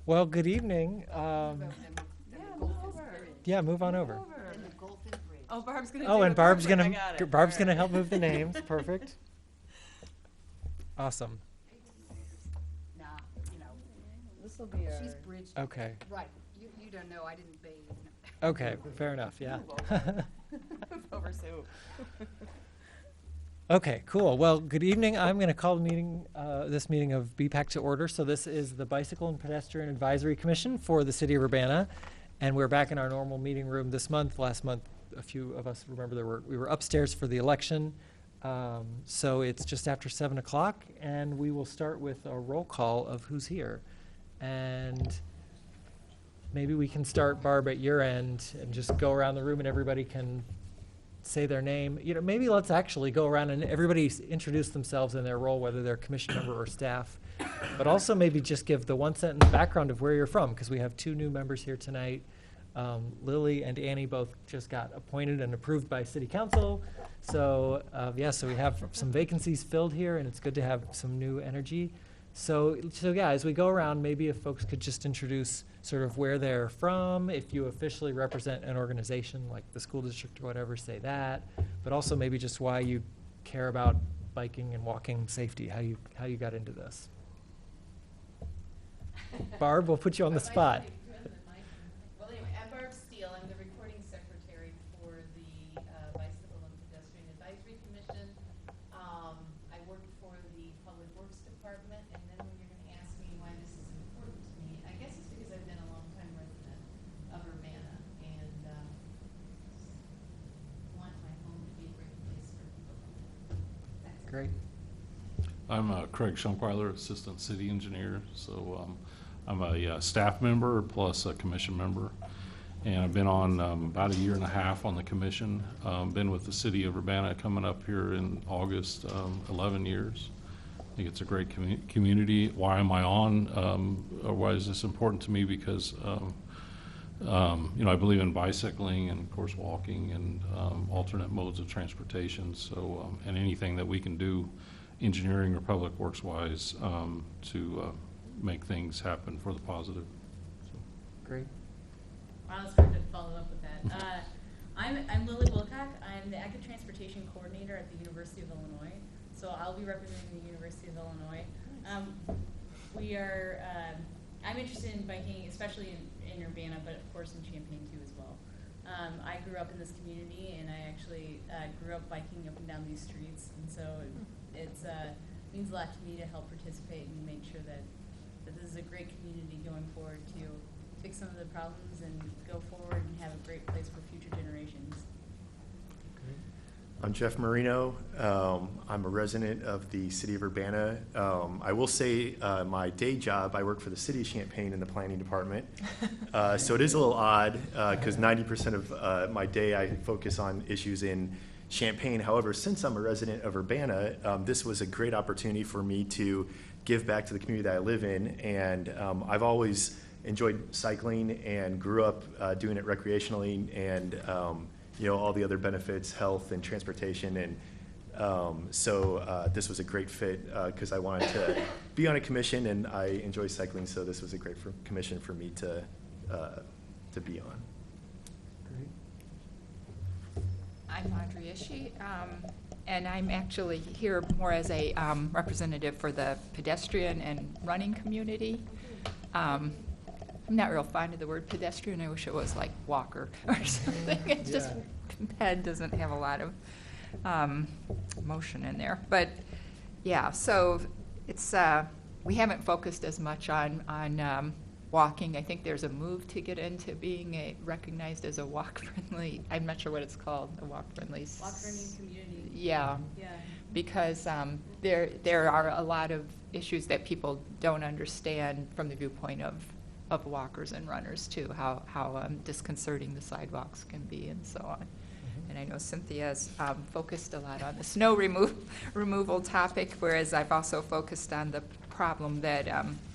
Well, good evening. Yeah, move on over. Oh, Barb's gonna. Oh, do and it. Barb's Perfect. I gonna got it. Barb's All gonna right. help move the names. Perfect. Awesome. Nah, you know, This will be she's our. bridged. Okay. Right, you don't know, I didn't bathe. Okay. Fair enough. Yeah. Move over, Sue. Okay. Cool. Well, good evening. I'm going to call the meeting, this meeting of BPAC to order. So this is the Bicycle and Pedestrian Advisory Commission for the City of Urbana, and we're back in our normal meeting room this month. Last month, a few of us remember we were upstairs for the election. So it's just after 7 o'clock, and we will start with a roll call of who's here. And maybe we can start, Barb, at your end and just go around the room and everybody can say their name. You know, maybe let's actually go around and everybody introduce themselves and their role, whether they're commission member or staff. But also maybe just give the one-sentence background of where you're from, because we have two new members here tonight. Lily and Annie both just got appointed and approved by City Council. So, so we have some vacancies filled here, and it's good to have some new energy. So yeah, as we go around, maybe if folks could just introduce sort of where they're from, if you officially represent an organization like the school district or whatever, say that. But also maybe just why you care about biking and walking safety, how you got into this. Barb, we'll put you on the spot. Well, anyway, I'm Barb Steele. I'm the recording secretary for the Bicycle and Pedestrian Advisory Commission. I work for the Public Works Department, and then when you're going to ask me why this is important to me, I guess it's because I've been a long-time resident of Urbana and want my home to be a great place for people to live. That's it. Great. I'm Craig Schunkweiler, Assistant City Engineer. So I'm a staff member plus a commission member. And I've been on about a year and a half on the commission. Been with the City of Urbana coming up here in August, 11 years. I think it's a great community. Why am I on? Or why is this important to me? Because I believe in bicycling and, of course, walking and alternate modes of transportation. So, and anything that we can do, engineering or public works wise, to make things happen for the positive. So. Great. Wow, it's hard to follow up with that. I'm Lily Wilcock. I'm the Active Transportation Coordinator at the University of Illinois. So I'll be representing the University of Illinois. I'm interested in biking, especially in Urbana, but of course in Champaign too as well. I grew up in this community, and I actually grew up biking up and down these streets, and so it means a lot to me to help participate and make sure that this is a great community going forward to fix some of the problems and go forward and have a great place for future generations. I'm Jeff Marino. I'm a resident of the City of Urbana. I will say my day job, I work for the City of Champaign in the planning department. So it is a little odd because 90% of my day I focus on issues in Champaign. However, since I'm a resident of Urbana, this was a great opportunity for me to give back to the community that I live in. And I've always enjoyed cycling and grew up doing it recreationally, and all the other benefits, health and transportation. And so this was a great fit because I wanted to be on a commission, and I enjoy cycling, so this was a great commission for me to be on. Great. I'm Audrey Ishii, and I'm actually here more as a representative for the pedestrian and running community. I'm not real fond of the word pedestrian. I wish it was like walker or something. It's just, head doesn't have a lot of motion in there. But yeah, so it's we haven't focused as much on walking. I think there's a move to get into being recognized as a walk-friendly. I'm not sure what it's called. A walk-friendly. Walk-friendly community. Yeah. Yeah. Because there are a lot of issues that people don't understand from the viewpoint of walkers and runners too, how disconcerting the sidewalks can be and so on. And I know Cynthia's focused a lot on the snow removal topic, whereas I've also focused on the problem that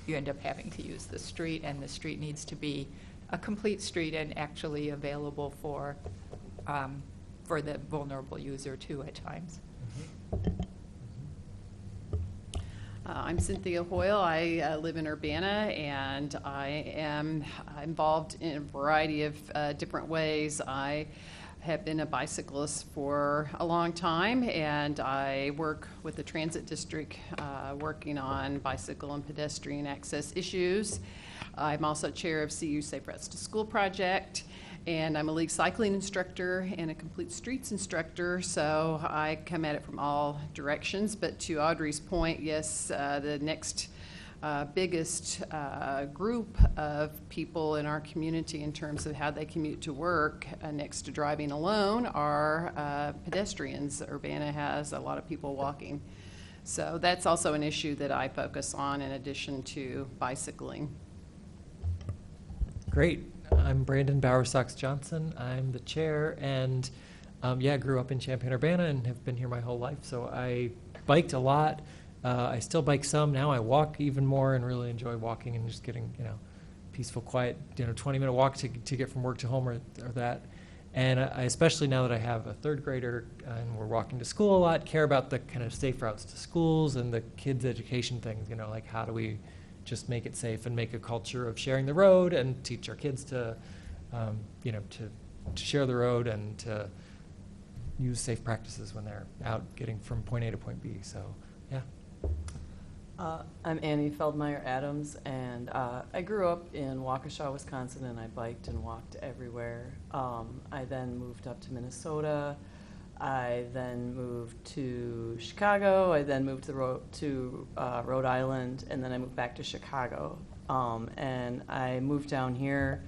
you end up having to use the street, and the street needs to be a complete street and actually available for the vulnerable user too at times. I'm Cynthia Hoyle. I live in Urbana, and I am involved in a variety of different ways. I have been a bicyclist for a long time, and I work with the transit district working on bicycle and pedestrian access issues. I'm also chair of CU Safe Routes to School project, and I'm a league cycling instructor and a complete streets instructor, so I come at it from all directions. But to Audrey's point, yes, the next biggest group of people in our community in terms of how they commute to work, next to driving alone, are pedestrians. Urbana has a lot of people walking. So that's also an issue that I focus on in addition to bicycling. Great. I'm Brandon Bowersox-Johnson. I'm the chair, and grew up in Champaign-Urbana and have been here my whole life. So I biked a lot. I still bike some. Now I walk even more and really enjoy walking and just getting, peaceful, quiet, 20-minute walk to get from work to home or that. And I especially now that I have a third grader and we're walking to school a lot, care about the kind of safe routes to schools and the kids' education things, like how do we just make it safe and make a culture of sharing the road and teach our kids to, to share the road and to use safe practices when they're out getting from point A to point B. So, yeah. I'm Annie Feldmeyer-Adams, and I grew up in Waukesha, Wisconsin, and I biked and walked everywhere. I then moved up to Minnesota. I then moved to Chicago. I then moved to Rhode Island, and then I moved back to Chicago. And I moved down here,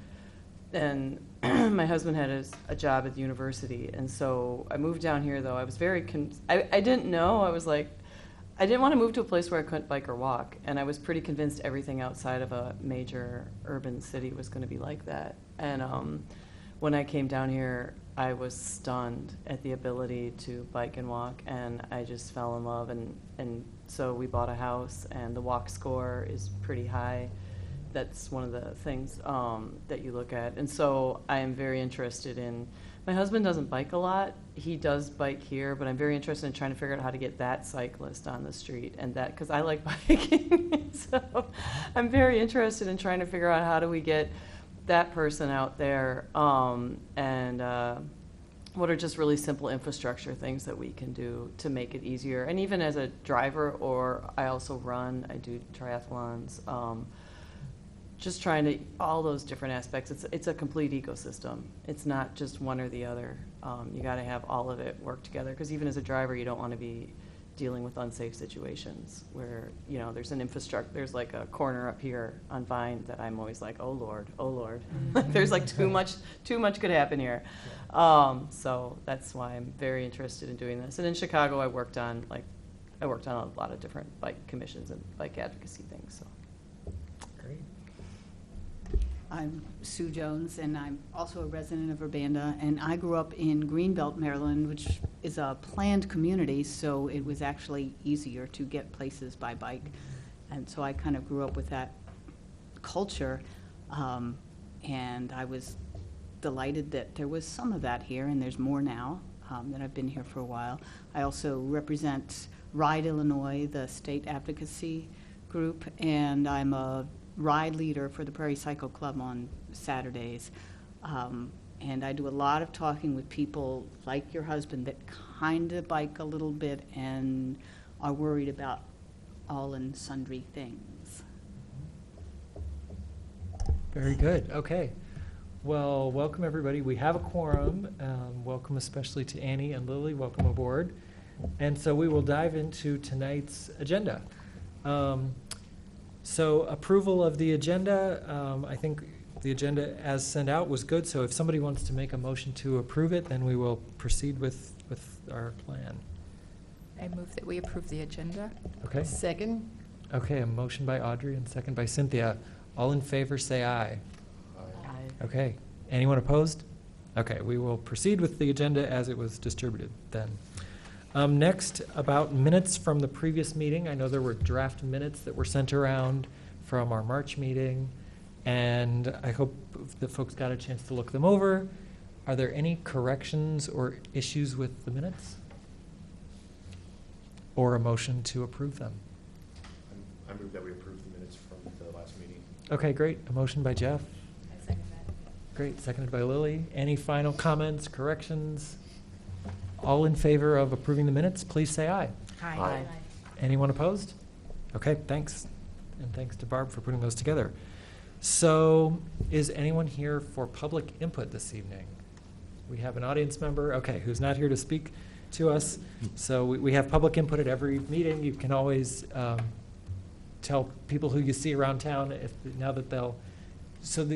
and my husband had a job at the university, and so I moved down here. Though I was very, I didn't know. I was like, I didn't want to move to a place where I couldn't bike or walk, and I was pretty convinced everything outside of a major urban city was going to be like that. And when I came down here, I was stunned at the ability to bike and walk, and I just fell in love. And so we bought a house, and the walk score is pretty high. That's one of the things that you look at. And so I am very interested in, my husband doesn't bike a lot. He does bike here, but I'm very interested in trying to figure out how to get that cyclist on the street, and that, because I like biking. So I'm very interested in trying to figure out how do we get that person out there, and what are just really simple infrastructure things that we can do to make it easier. And even as a driver, or I also run, I do triathlons, just trying to, all those different aspects. It's a complete ecosystem. It's not just one or the other. You got to have all of it work together, because even as a driver, you don't want to be dealing with unsafe situations where, there's an infrastructure, there's like a corner up here on Vine that I'm always like, oh Lord. There's like too much could happen here. So that's why I'm very interested in doing this. And in Chicago, I worked on a lot of different bike commissions and bike advocacy things. So. Great. I'm Sue Jones, and I'm also a resident of Urbana, and I grew up in Greenbelt, Maryland, which is a planned community, so it was actually easier to get places by bike. And so I kind of grew up with that culture, and I was delighted that there was some of that here, and there's more now that I've been here for a while. I also represent Ride Illinois, the state advocacy group, and I'm a ride leader for the Prairie Cycle Club on Saturdays. And I do a lot of talking with people like your husband that kind of bike a little bit and are worried about all and sundry things. Very good. Okay. Well, welcome everybody. We have a quorum. Welcome especially to Annie and Lily. Welcome aboard. And so we will dive into tonight's agenda. So approval of the agenda, I think the agenda as sent out was good, so if somebody wants to make a motion to approve it, then we will proceed with our plan. I move that we approve the agenda. Okay. Second. Okay, a motion by Audrey and second by Cynthia. All in favor say aye. Okay. Anyone opposed? Okay, we will proceed with the agenda as it was distributed then. Next, about minutes from the previous meeting. I know there were draft minutes that were sent around from our March meeting, and I hope that folks got a chance to look them over. Are there any corrections or issues with the minutes? Or a motion to approve them? I I move that we approve the minutes from the last meeting. Okay, great. A motion by Jeff. I second that. Great, seconded by Lily. Any final comments, corrections? All in favor of approving the minutes, please say aye. Aye. Anyone opposed? Okay, thanks. And thanks to Barb for putting those together. So is anyone here for public input this evening? We have an audience member, okay, who's not here to speak to us. So we have public input at every meeting. You can always tell people who you see around town now that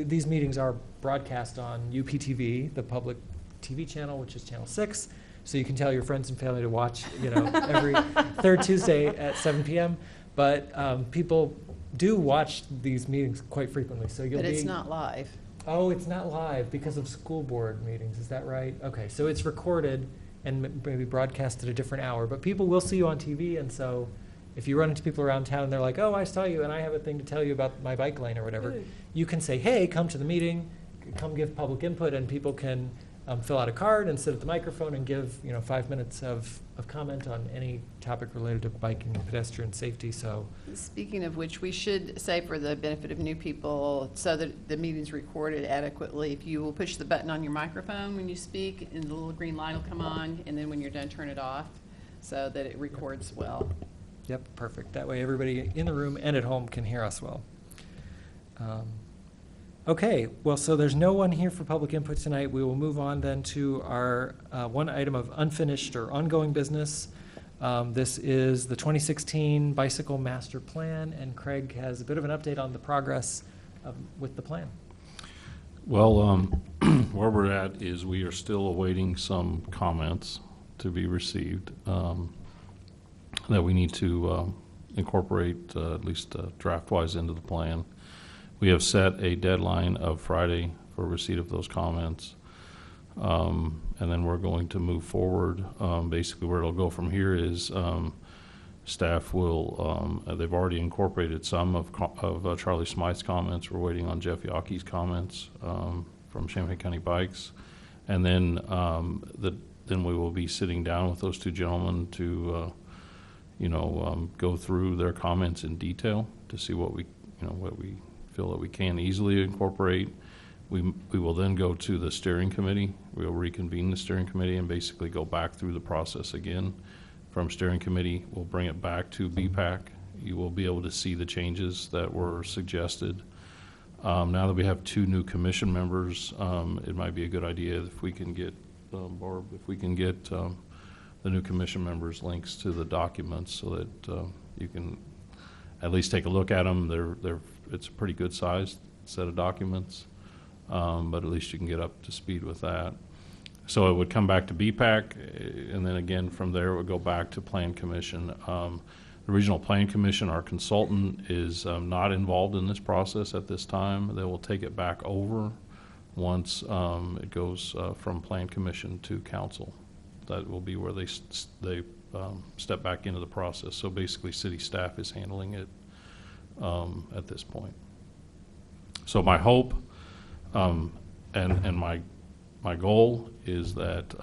these meetings are broadcast on UPTV, the public TV channel, which is Channel 6. So you can tell your friends and family to watch, every third Tuesday at 7 p.m. But people do watch these meetings quite frequently, so you'll be. But it's not live. Oh, it's not live because of school board meetings, is that right? Okay, so it's recorded and maybe broadcast at a different hour, but people will see you on TV, and so if you run into people around town and they're like, oh, I saw you and I have a thing to tell you about my bike lane or whatever, you can say, hey, come to the meeting, come give public input, and people can fill out a card and sit at the microphone and give 5 minutes of comment on any topic related to biking and pedestrian safety. So Speaking of which, we should say for the benefit of new people, so that the meeting's recorded adequately, if you will push the button on your microphone when you speak, and the little green light will come on, and then when you're done, turn it off, so that it records well. yep, perfect. That way everybody in the room and at home can hear us well. Okay, well, so there's no one here for public input tonight. We will move on then to our one item of unfinished or ongoing business. This is the 2016 Bicycle Master Plan, and Craig has a bit of an update on the progress with the plan. Well, where we're at is we are still awaiting some comments to be received that we need to incorporate at least draft-wise into the plan. We have set a deadline of Friday for receipt of those comments, and then we're going to move forward. Basically, where it'll go from here is staff will, they've already incorporated some of Charlie Smythe's comments. We're waiting on Jeff Yockey's comments from Champaign County Bikes. And then then we will be sitting down with those two gentlemen to, go through their comments in detail to see what we feel that we can easily incorporate. We will then go to the steering committee. We'll reconvene the steering committee and basically go back through the process again. From steering committee, we'll bring it back to BPAC. You will be able to see the changes that were suggested. Now that we have two new commission members, it might be a good idea if we can get, Barb, if we can get the new commission members links to the documents so that you can at least take a look at them. It's a pretty good sized set of documents, but at least you can get up to speed with that. So it would come back to BPAC, and then again from there it would go back to Plan Commission. The Regional Plan Commission, our consultant, is not involved in this process at this time. They will take it back over once it goes from Plan Commission to Council. That will be where they step back into the process. So basically city staff is handling it at this point. So my hope and my goal is that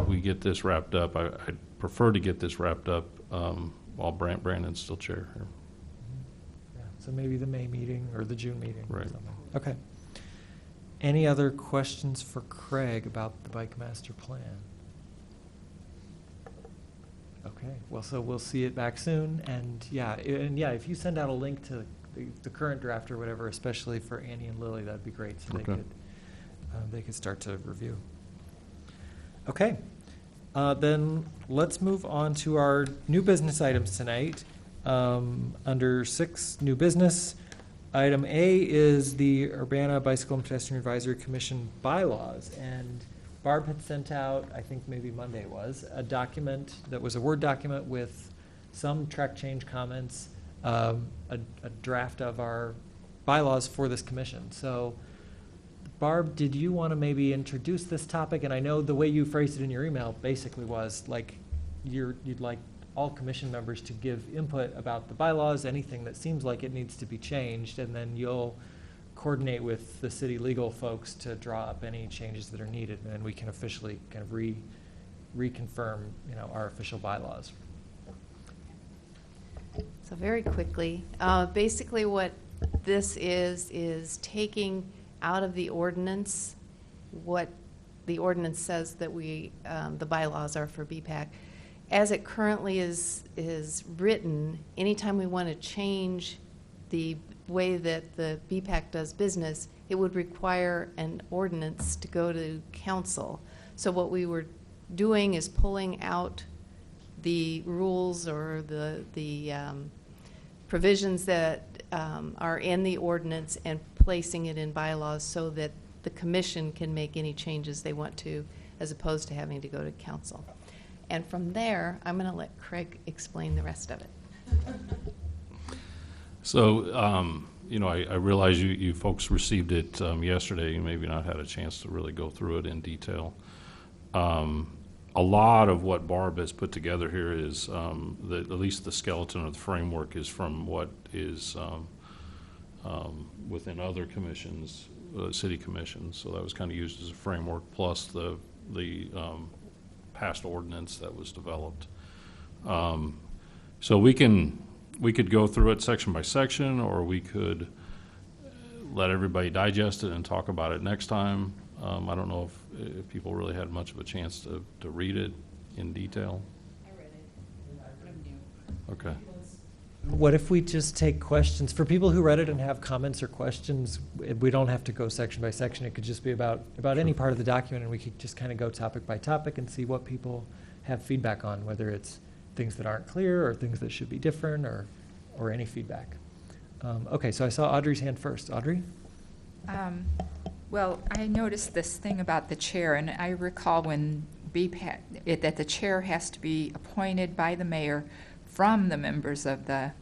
we get this wrapped up. I'd prefer to get this wrapped up while Brandon's still chair here. Yeah, so maybe the May meeting or the June meeting or Right. something. Okay. Any other questions for Craig about the Bike Master Plan? Okay, well, so we'll see it back soon, and yeah, if you send out a link to the current draft or whatever, especially for Annie and Lily, that'd be great, so Okay. they could start to review. Okay, then let's move on to our new business items tonight. Under 6, new business, item A is the Urbana Bicycle and Pedestrian Advisory Commission bylaws, and Barb had sent out, I think maybe Monday was, a document that was a Word document with some track change comments, a draft of our bylaws for this commission. So, Barb, did you want to maybe introduce this topic? And I know the way you phrased it in your email basically was like you'd like all commission members to give input about the bylaws, anything that seems like it needs to be changed, and then you'll coordinate with the city legal folks to draw up any changes that are needed, and then we can officially kind of reconfirm, our official bylaws. So very quickly, basically what this is taking out of the ordinance what the ordinance says that the bylaws are for BPAC. As it currently is written, anytime we want to change the way that the BPAC does business, it would require an ordinance to go to council. So what we were doing is pulling out the rules or the provisions that are in the ordinance and placing it in bylaws so that the commission can make any changes they want to, as opposed to having to go to council. And from there, I'm going to let Craig explain the rest of it. So, I realize you folks received it yesterday. You maybe not had a chance to really go through it in detail. A lot of what Barb has put together here is, at least the skeleton of the framework is from what is within other commissions, city commissions. So that was kind of used as a framework, plus the past ordinance that was developed. So we could go through it section by section, or we could let everybody digest it and talk about it next time. I don't know if people really had much of a chance to read it in detail. I read it. I'm new. Okay. What if we just take questions? For people who read it and have comments or questions, we don't have to go section by section. It could just be about any part of the document, and we could just kind of go topic by topic and see what people have feedback on, whether it's things that aren't clear or things that should be different or any feedback. Okay, so I saw Audrey's hand first. Audrey? Well, I noticed this thing about the chair, and I recall when BPAC, that the chair has to be appointed by the mayor from the members of the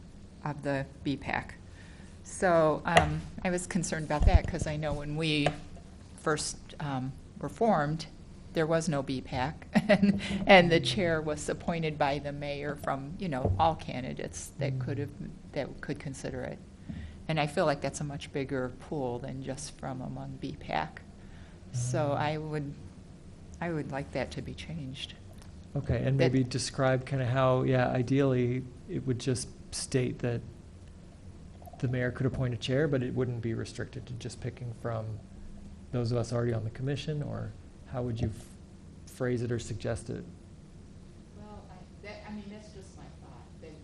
BPAC. So I was concerned about that because I know when we first were formed, there was no BPAC, and the chair was appointed by the mayor from all candidates that could consider it. And I feel like that's a much bigger pool than just from among BPAC. So I would like that to be changed. Okay, and maybe describe kind of how, ideally, it would just state that the mayor could appoint a chair, but it wouldn't be restricted to just picking from those of us already on the commission, or how would you phrase it or suggest it? Well, that's just my thought, that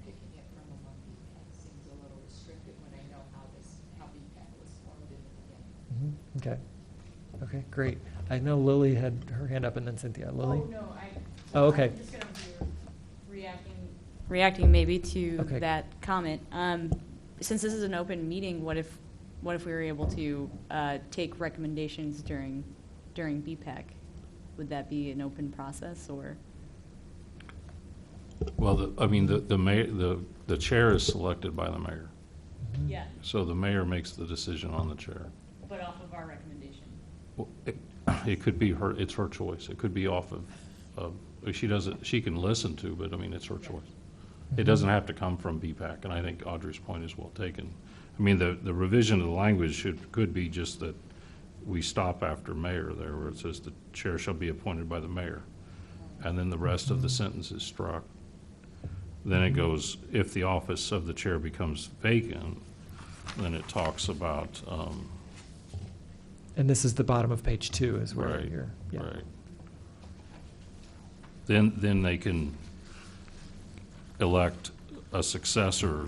picking it from among BPAC seems a little restrictive when I know how BPAC was formed in the beginning. Okay. Okay, great. I know Lily had her hand up, and then Cynthia. Lily? Oh, no, Oh, okay. I'm just going to be reacting maybe to Okay. that comment. Since this is an open meeting, what if we were able to take recommendations during BPAC? Would that be an open process, or? Well, the chair is selected by the mayor. Yeah, So the mayor makes the decision on the chair. but off of our recommendation. Well, it could be it's her choice. It could be off of, she can listen to, but it's her choice. It doesn't have to come from BPAC, and I think Audrey's point is well taken. The revision of the language could be just that we stop after mayor there, where it says the chair shall be appointed by the mayor. And then the rest of the sentence is struck. Then it goes, if the office of the chair becomes vacant, then it talks about, And this is the bottom of page 2 is where right, you're, yeah. right. Then they can elect a successor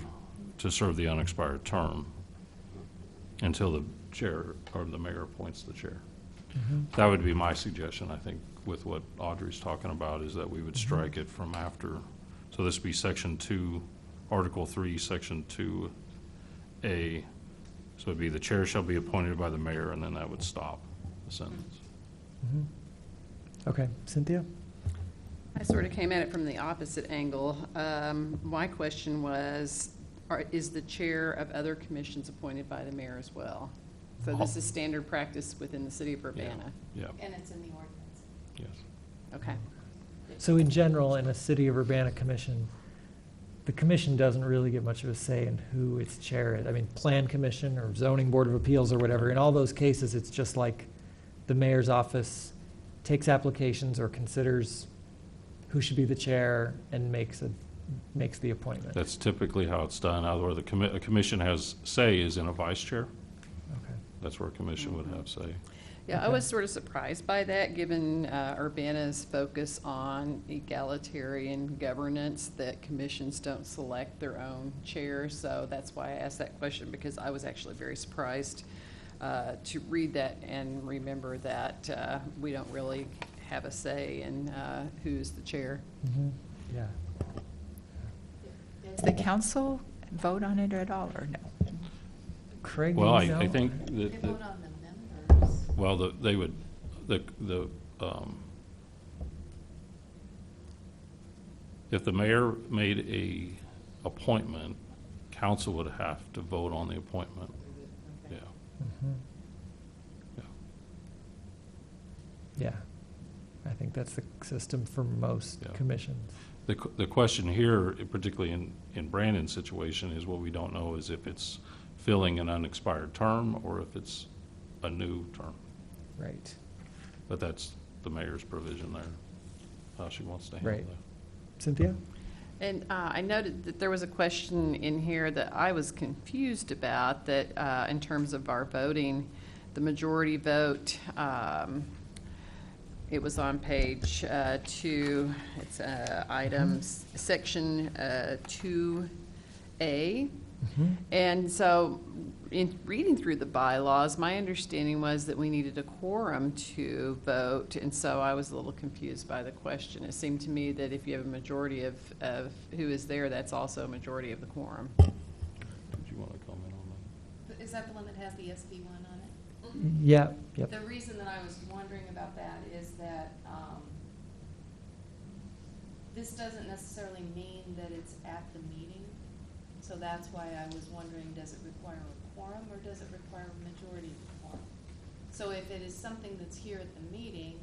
to serve the unexpired term until the chair or the mayor appoints the chair. That would be my suggestion, I think, with what Audrey's talking about, is that we would strike it from after. So this would be section 2, article 3, section 2A. So it'd be the chair shall be appointed by the mayor, and then that would stop the sentence. Okay, Cynthia? I sort of came at it from the opposite angle. My question was, is the chair of other commissions appointed by the mayor as well? So this is standard practice within the city of Urbana? Yeah, And it's in the ordinance. yes. Okay. So in general, in a City of Urbana commission, the commission doesn't really get much of a say in who its chair is. Plan commission or zoning board of appeals or whatever, in all those cases, it's just like the mayor's office takes applications or considers who should be the chair and makes makes the appointment. That's typically how it's done. Either a commission has say is in a vice chair. Okay. That's where a commission would have say. Yeah, I Okay. was sort of surprised by that, given Urbana's focus on egalitarian governance, that commissions don't select their own chair. So that's why I asked that question, because I was actually very surprised to read that and remember that we don't really have a say in who's the chair. Mhm. Yeah. Does the council vote on it at all, or no? Craig, Well, you know? I think They that, vote on the members. well, they would, if the mayor made a appointment, council would have to vote on the appointment. Yeah. Mhm. Yeah. Yeah. I think that's the system for most Yeah. commissions. The question here, particularly in Brandon's situation, is what we don't know is if it's filling an unexpired term or if it's a new term. Right. But that's the mayor's provision there, how she wants to handle Right. that. Cynthia? And I noted that there was a question in here that I was confused about, that in terms of our voting, the majority vote, it was on page 2, it's items, section 2A. Mhm. And so, in reading through the bylaws, my understanding was that we needed a quorum to vote, and so I was a little confused by the question. It seemed to me that if you have a majority of who is there, that's also a majority of the quorum. Did you want to comment on that? Is that the one that has the SB1 on it? Yeah, yep. The reason that I was wondering about that is that this doesn't necessarily mean that it's at the meeting. So that's why I was wondering, does it require a quorum or does it require a majority of the quorum? So if it is something that's here at the meeting,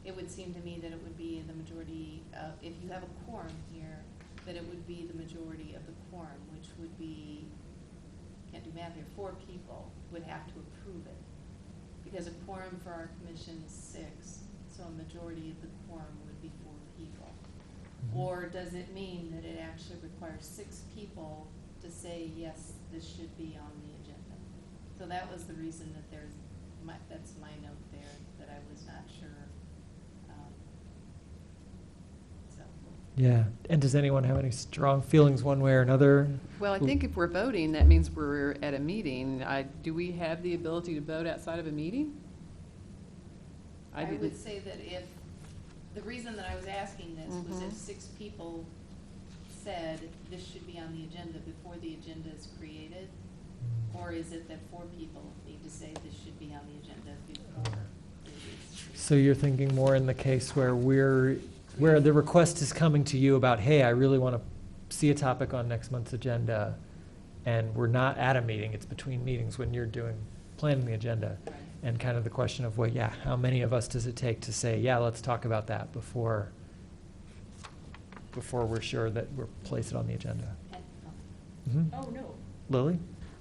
it would seem to me that it would be the majority, if you have a quorum here, that it would be the majority of the quorum, which would be, can't do math here, 4 people would have to approve it. Because a quorum for our commission is 6, so a majority of the quorum would be 4 people. Mhm. Or does it mean that it actually requires 6 people to say, yes, this should be on the agenda? So that was the reason that that's my note there, that I was not sure. So, Yeah. And does anyone have any strong feelings one way or another? Well, I think if we're voting, that means we're at a meeting. Do we have the ability to vote outside of a meeting? I didn't- would say that if, the reason that I was asking this was if Mhm. 6 people said this should be on the agenda before the agenda is created, or is it that 4 people need to say this should be on the agenda before it is created? So you're thinking more in the case where where the request is coming to you about, hey, I really want to see a topic on next month's agenda, and we're not at a meeting, it's between meetings when you're planning the agenda. Right. And kind of the question of, well, yeah, how many of us does it take to say, yeah, let's talk about that before we're sure that we're place it on the agenda? And, Mhm. Oh, no. Lily?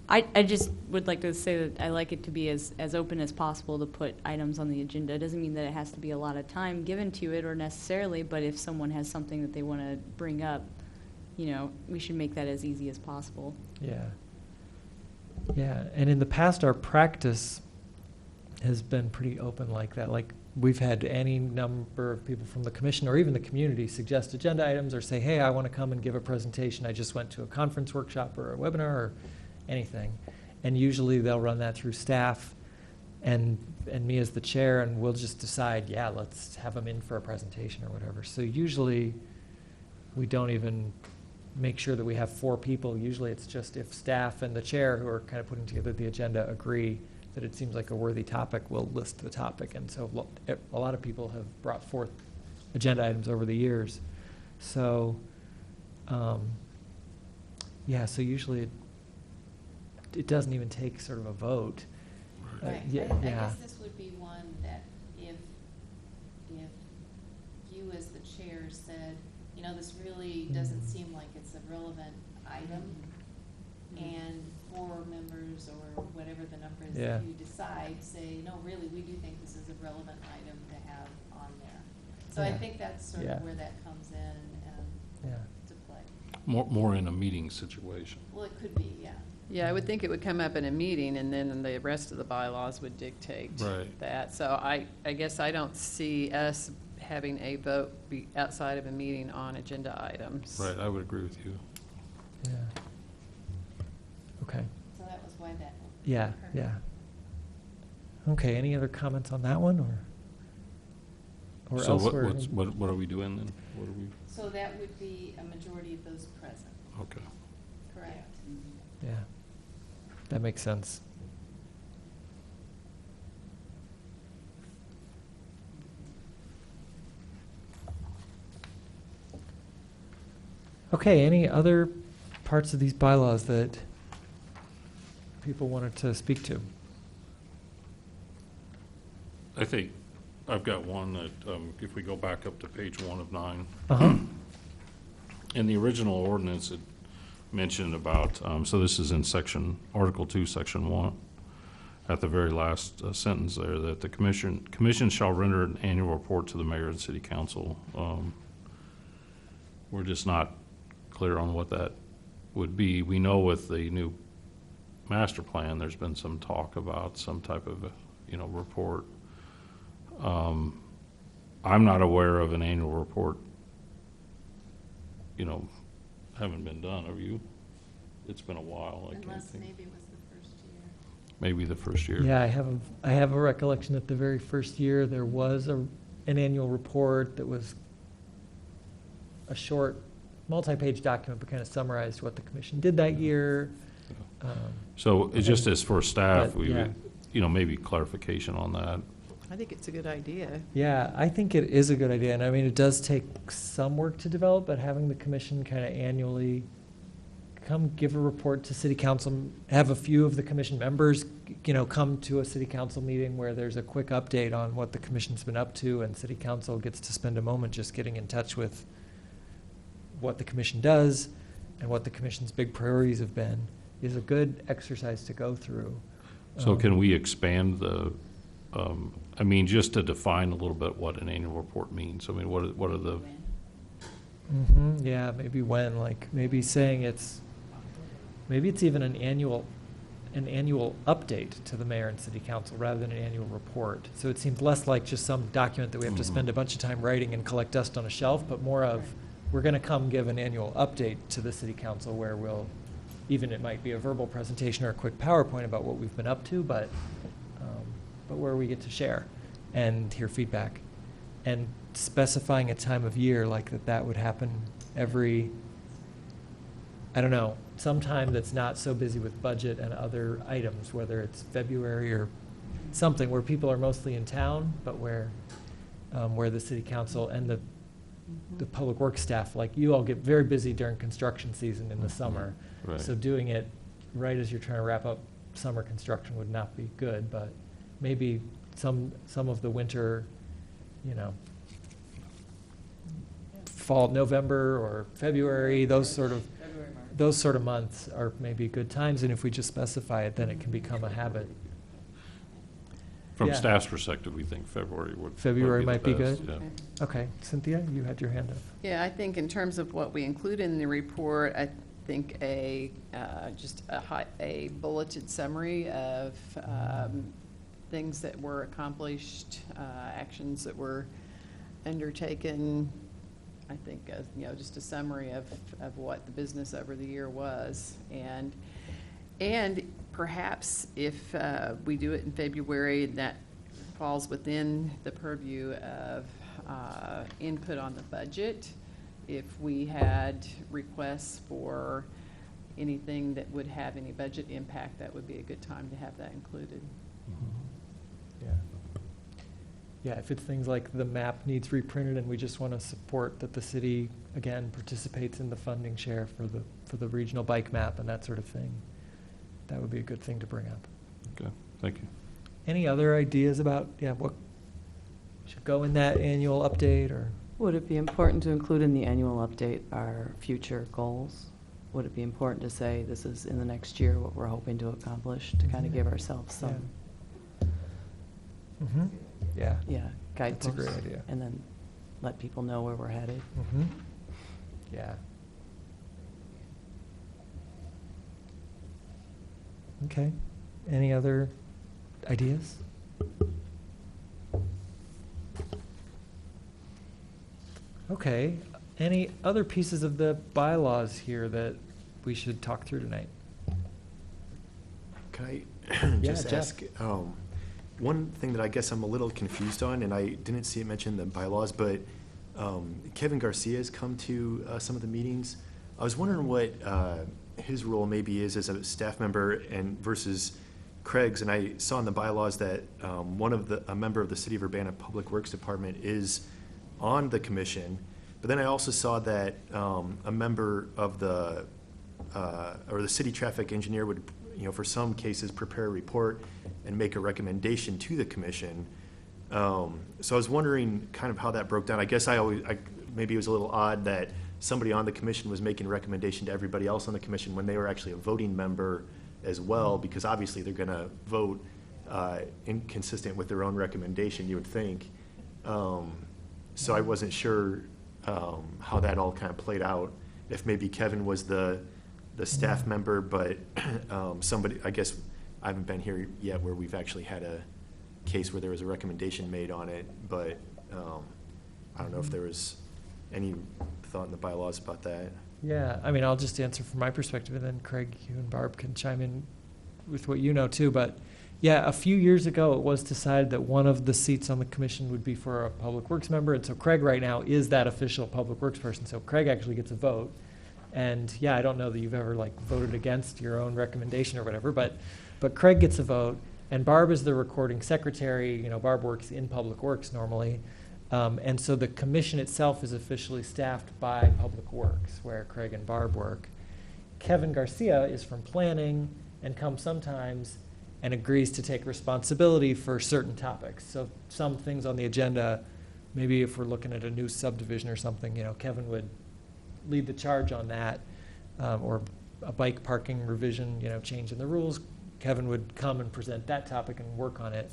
I just would like to say that I like it to be as open as possible to put items on the agenda. It doesn't mean that it has to be a lot of time given to it or necessarily, but if someone has something that they want to bring up, we should make that as easy as possible. Yeah. Yeah, and in the past, our practice has been pretty open like that. Like, we've had any number of people from the commission or even the community suggest agenda items or say, hey, I want to come and give a presentation. I just went to a conference workshop or a webinar or anything. And usually they'll run that through staff and me as the chair, and we'll just decide, yeah, let's have them in for a presentation or whatever. So usually we don't even make sure that we have 4 people. Usually it's just if staff and the chair who are kind of putting together the agenda agree that it seems like a worthy topic, we'll list the topic. And so a lot of people have brought forth agenda items over the years. So, yeah, so usually it doesn't even take sort of a vote. Right. Yeah, I yeah. guess this would be one that if you as the chair said, this really doesn't seem like it's a relevant item, and 4 members or whatever the number is Yeah. that you decide, say, no, really, we do think this is a relevant item to have on there. So I Yeah. think that's sort Yeah. of where that comes in Yeah. to play. more in a meeting situation. Well, it could be, yeah. Yeah, I would think it would come up in a meeting, and then the rest of the bylaws would dictate Right. that. So I guess I don't see us having a vote be outside of a meeting on agenda items. Right, I would agree with you. Yeah. Okay. So that was why that. Yeah, yeah. Okay, any other comments on that one, or So elsewhere? what are we doing then? What are we, So that would be a majority of those present, okay. correct? Yeah, that makes sense. Okay, any other parts of these bylaws that people wanted to speak to? I think I've got one that, if we go back up to page 1 of 9. Uh-huh. In the original ordinance, it mentioned about, so this is in Article 2, Section 1, at the very last sentence there, that the commission shall render an annual report to the mayor and city council. We're just not clear on what that would be. We know with the new master plan, there's been some talk about some type of, report. I'm not aware of an annual report, haven't been done. Are you? It's been a while. I can't Unless think. maybe it was the first year. Maybe the first year. Yeah, I have a recollection that the very first year, there was an annual report that was a short, multi-page document, but kind of summarized what the commission did that year. So it's just as for staff, But, we yeah. would, maybe clarification on that. I think it's a good idea. Yeah, I think it is a good idea, and I mean, it does take some work to develop, but having the commission kind of annually come give a report to city council, have a few of the commission members, come to a city council meeting where there's a quick update on what the commission's been up to, and city council gets to spend a moment just getting in touch with what the commission does and what the commission's big priorities have been, is a good exercise to go through. So can we expand just to define a little bit what an annual report means? I mean, what are the, Yeah, maybe when, maybe saying maybe it's even an annual update to the mayor and city council rather than an annual report. So it seems less like just some document that we have to spend a bunch of time writing and collect dust on a shelf, but more of, we're going to come give an annual update to the city council where it might be a verbal presentation or a quick PowerPoint about what we've been up to, but where we get to share and hear feedback. And specifying a time of year that would happen every, sometime that's not so busy with budget and other items, whether it's February or something where people are mostly in town, but where the city council and the public works staff, you all get very busy during construction season in the summer. Right. So doing it right as you're trying to wrap up summer construction would not be good, but maybe some of the winter, fall, November or February, those sort of months are maybe good times, and if we just specify it, then it can become a habit. from Yeah. staff's perspective, we think February would. February the might be best, good? yeah. Okay, Cynthia, you had your hand up. Yeah, I think in terms of what we include in the report, I think just a bulleted summary of things that were accomplished, actions that were undertaken. I think, just a summary of what the business over the year was. And perhaps if we do it in February, that falls within the purview of input on the budget. If we had requests for anything that would have any budget impact, that would be a good time to have that included. Yeah. Yeah, if it's things like the map needs reprinted and we just want to support that the city, again, participates in the funding share for the regional bike map and that sort of thing, that would be a good thing to bring up. Okay, thank you. Any other ideas about, what should go in that annual update or? Would it be important to include in the annual update our future goals? Would it be important to say this is in the next year what we're hoping to accomplish, to kind of give ourselves some, Mm-hmm. Yeah. guideposts? That's a great idea. And then let people know where we're headed. Mm-hmm. Yeah. Okay. Any other ideas? Okay. Any other pieces of the bylaws here that we should talk through tonight? Can I Yeah, just Jeff. ask, one thing that I guess I'm a little confused on, and I didn't see it mentioned in the bylaws, but Kevin Garcia has come to some of the meetings. I was wondering what his role maybe is as a staff member and versus Craig's, and I saw in the bylaws that a member of the City of Urbana Public Works Department is on the commission, but then I also saw that a member of or the city traffic engineer would, for some cases, prepare a report and make a recommendation to the commission. So I was wondering kind of how that broke down. I guess maybe it was a little odd that somebody on the commission was making a recommendation to everybody else on the commission when they were actually a voting member as well, because obviously they're going to vote inconsistent with their own recommendation, you would think. So I wasn't sure how that all kind of played out. If maybe Kevin was the staff member, but somebody, I guess, I haven't been here yet where we've actually had a case where there was a recommendation made on it, but I don't know if there was any thought in the bylaws about that. Yeah, I mean, I'll just answer from my perspective, and then Craig, you and Barb can chime in with what you know too. But yeah, a few years ago, it was decided that one of the seats on the commission would be for a Public Works member, and so Craig right now is that official Public Works person. So Craig actually gets a vote. And yeah, I don't know that you've ever voted against your own recommendation or whatever, but Craig gets a vote, and Barb is the recording secretary. Barb works in Public Works normally. And so the commission itself is officially staffed by Public Works, where Craig and Barb work. Kevin Garcia is from planning and comes sometimes and agrees to take responsibility for certain topics. So some things on the agenda, maybe if we're looking at a new subdivision or something, Kevin would lead the charge on that, or a bike parking revision, change in the rules. Kevin would come and present that topic and work on it.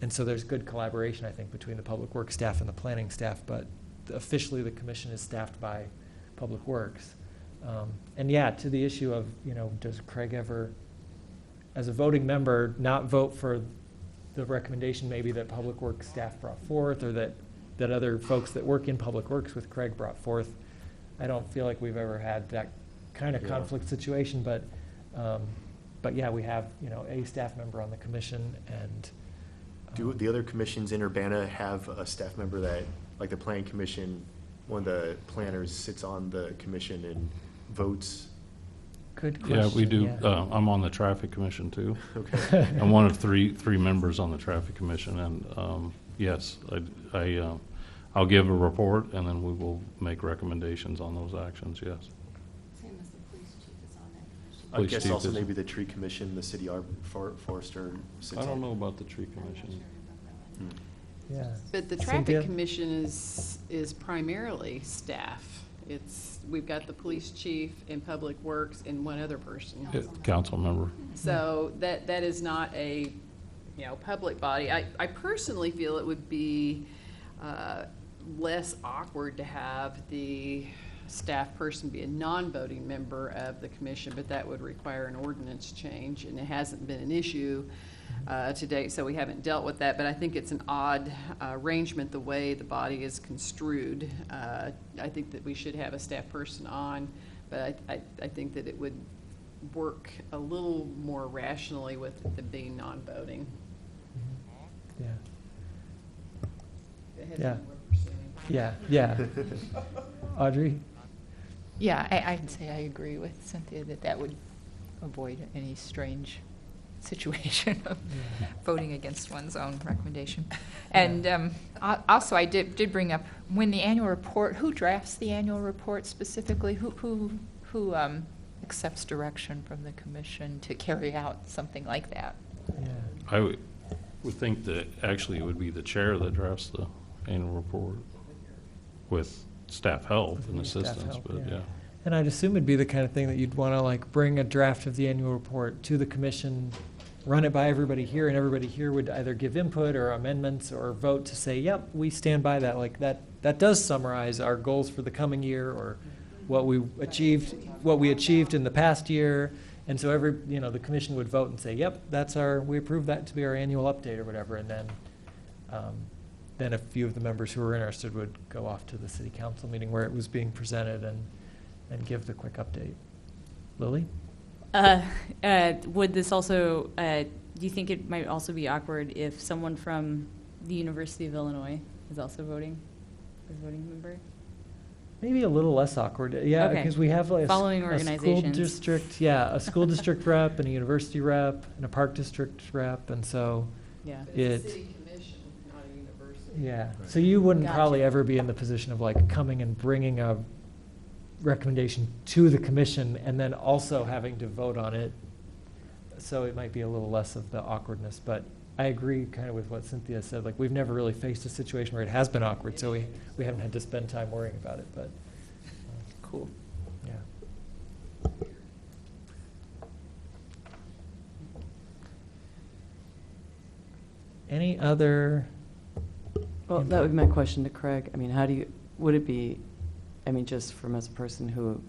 And so there's good collaboration, I think, between the Public Works staff and the planning staff, but officially the commission is staffed by Public Works. And yeah, to the issue of, does Craig ever, as a voting member, not vote for the recommendation maybe that Public Works staff brought forth, or that other folks that work in Public Works with Craig brought forth? I don't feel like we've ever had that kind of conflict situation, but yeah, we have, a staff member on the commission. And do the other commissions in Urbana have a staff member that, like the planning commission, one of the planners sits on the commission and votes? Good question. Yeah, we do. Yeah. I'm on the traffic commission too. Okay. I'm one of three members on the traffic commission, and yes, I'll give a report, and then we will make recommendations on those actions. Yes. Same as the police chief is on that commission. I Police guess chief also is- maybe the tree commission, the city forester sits I don't on. know about the tree I'm not commission. sure about that one. Yeah. But the Cynthia? traffic commission is primarily staff. We've got the police chief and Public Works and one other person. Council member. So that is not a, public body. I personally feel it would be less awkward to have the staff person be a non-voting member of the commission, but that would require an ordinance change, and it hasn't been an issue to date, so we haven't dealt with that. But I think it's an odd arrangement the way the body is construed. I think that we should have a staff person on, but I think that it would work a little more rationally with them being non-voting. Yeah. It has Yeah. been worth pursuing. Yeah. Audrey? Yeah, I'd say I agree with Cynthia that would avoid any strange situation of voting against one's own recommendation. And also, I did bring up, when the annual report, who drafts the annual report specifically? Who accepts direction from the commission to carry out something like that? Yeah. I would think that actually it would be the chair that drafts the annual report with staff help and With staff assistance, help, but yeah. yeah. And I'd assume it'd be the kind of thing that you'd want to bring a draft of the annual report to the commission, run it by everybody here, and everybody here would either give input or amendments or vote to say, yep, we stand by that. That does summarize our goals for the coming year, or what we achieved in the past year, And so the commission would vote and say, yep, we approve that to be our annual update or whatever, and then a few of the members who were interested would go off to the city council meeting where it was being presented and give the quick update. Lily? Would this also, do you think it might also be awkward if someone from the University of Illinois is also voting, as a voting member? Maybe a little less awkward, yeah, Okay. because we have like Following a school organizations. district, a school district rep and a university rep and a park district rep, and so Yeah. it, city commission, not a university. yeah. So you wouldn't Gotcha. probably ever be in the position of like coming and bringing a recommendation to the commission and then also having to vote on it. So it might be a little less of the awkwardness, but I agree kind of with what Cynthia said. Like, we've never really faced a situation where it has been awkward, so we haven't had to spend time worrying about it, but, Cool. yeah. Any other? Well, that would be my question to Craig. I mean, would it be, I mean, just from as a person who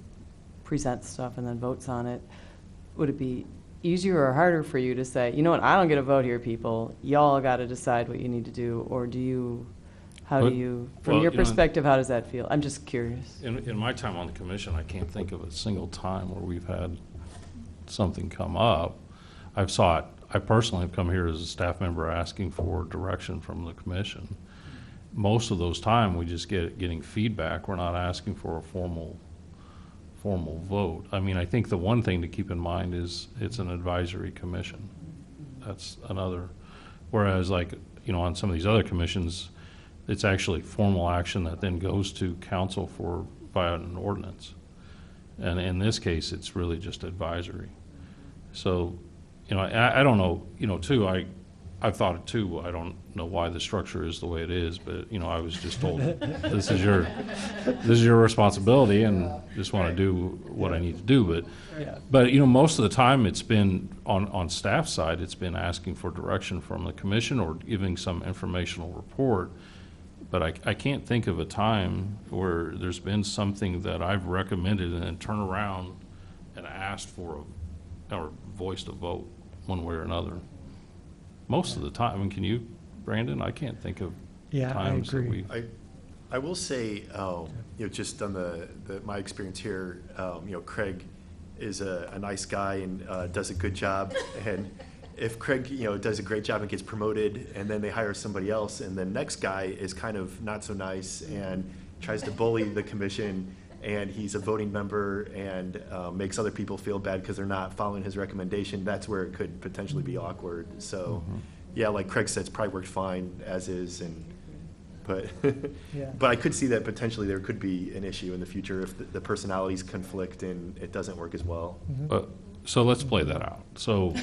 presents stuff and then votes on it, would it be easier or harder for you to say, you know what, I don't get a vote here, people, y'all got to decide what you need to do, or from Well, your you know, perspective, how does that feel? I'm just curious. In my time on the commission, I can't think of a single time where we've had something come up. I personally have come here as a staff member asking for direction from the commission. Most of those time, we just getting feedback. We're not asking for a formal vote. I mean, I think the one thing to keep in mind is it's an advisory commission. That's another. Whereas, like, on some of these other commissions, it's actually formal action that then goes to council via an ordinance. And in this case, it's really just advisory. So, I don't know, too, I've thought it too. I don't know why the structure is the way it is, but, I was just told, this is your responsibility, and just want to do what I need to do. But most of the time, it's been, on staff side, it's been asking for direction from the commission or giving some informational report. But I can't think of a time where there's been something that I've recommended and then turn around and asked for or voiced a vote one way or another. Most of the time. I mean, can you, Brandon? I can't think of times that we. I will say, just on my experience here, Craig is a nice guy and does a good job. And if Craig, does a great job and gets promoted, and then they hire somebody else, and the next guy is kind of not so nice and tries to bully the commission, and he's a voting member and makes other people feel bad because they're not following his recommendation, that's where it could potentially be awkward. So, yeah, like Craig said, it's probably worked fine as is, but I could see that potentially there could be an issue in the future if the personalities conflict and it doesn't work as well. So let's play that out. So,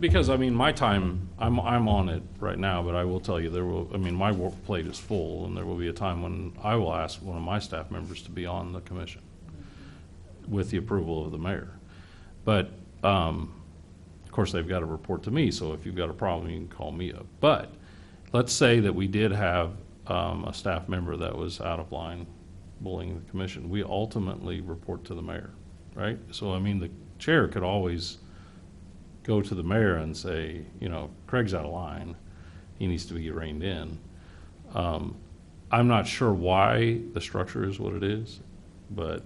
because my time, I'm on it right now, but I will tell you my work plate is full, and there will be a time when I will ask one of my staff members to be on the commission with the approval of the mayor. But, of course, they've got to report to me, so if you've got a problem, you can call me up. But let's say that we did have a staff member that was out of line bullying the commission. We ultimately report to the mayor, right? So, the chair could always go to the mayor and say, Craig's out of line. He needs to be reined in. I'm not sure why the structure is what it is, but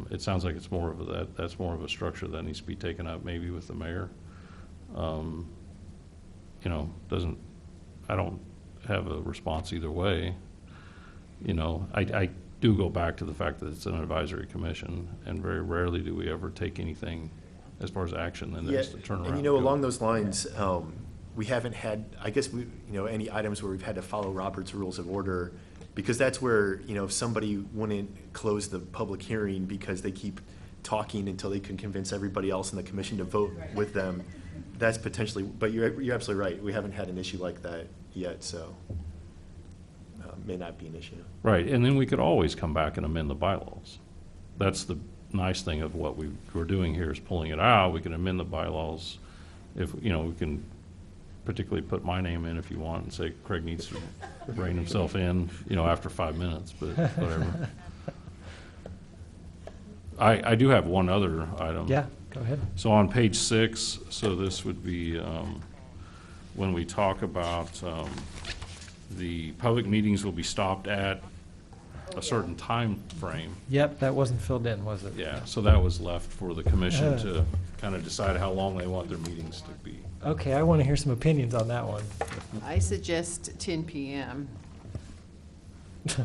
it sounds like it's more of that's more of a structure that needs to be taken up maybe with the mayor. I don't have a response either way. I do go back to the fact that it's an advisory commission, and very rarely do we ever take anything as far as action, then there's to turn around. And along those lines, we haven't had, I guess, any items where we've had to follow Robert's Rules of Order, because that's where, if somebody wouldn't close the public hearing because they keep talking until they can convince everybody else in the commission to vote with them, that's potentially, but you're absolutely right. We haven't had an issue like that yet, so may not be an issue. Right, and then we could always come back and amend the bylaws. That's the nice thing of what we're doing here is pulling it out. We can amend the bylaws if, we can particularly put my name in if you want and say Craig needs to rein himself in, after 5 minutes, but whatever. I do have one other item. Yeah, go ahead. So on page 6, so this would be when we talk about the public meetings will be stopped at a certain time frame. Yep, that wasn't filled in, was it? Yeah, so that was left for the commission to kind of decide how long they want their meetings to be. Okay, I want to hear some opinions on that one. I suggest 10 PM. We've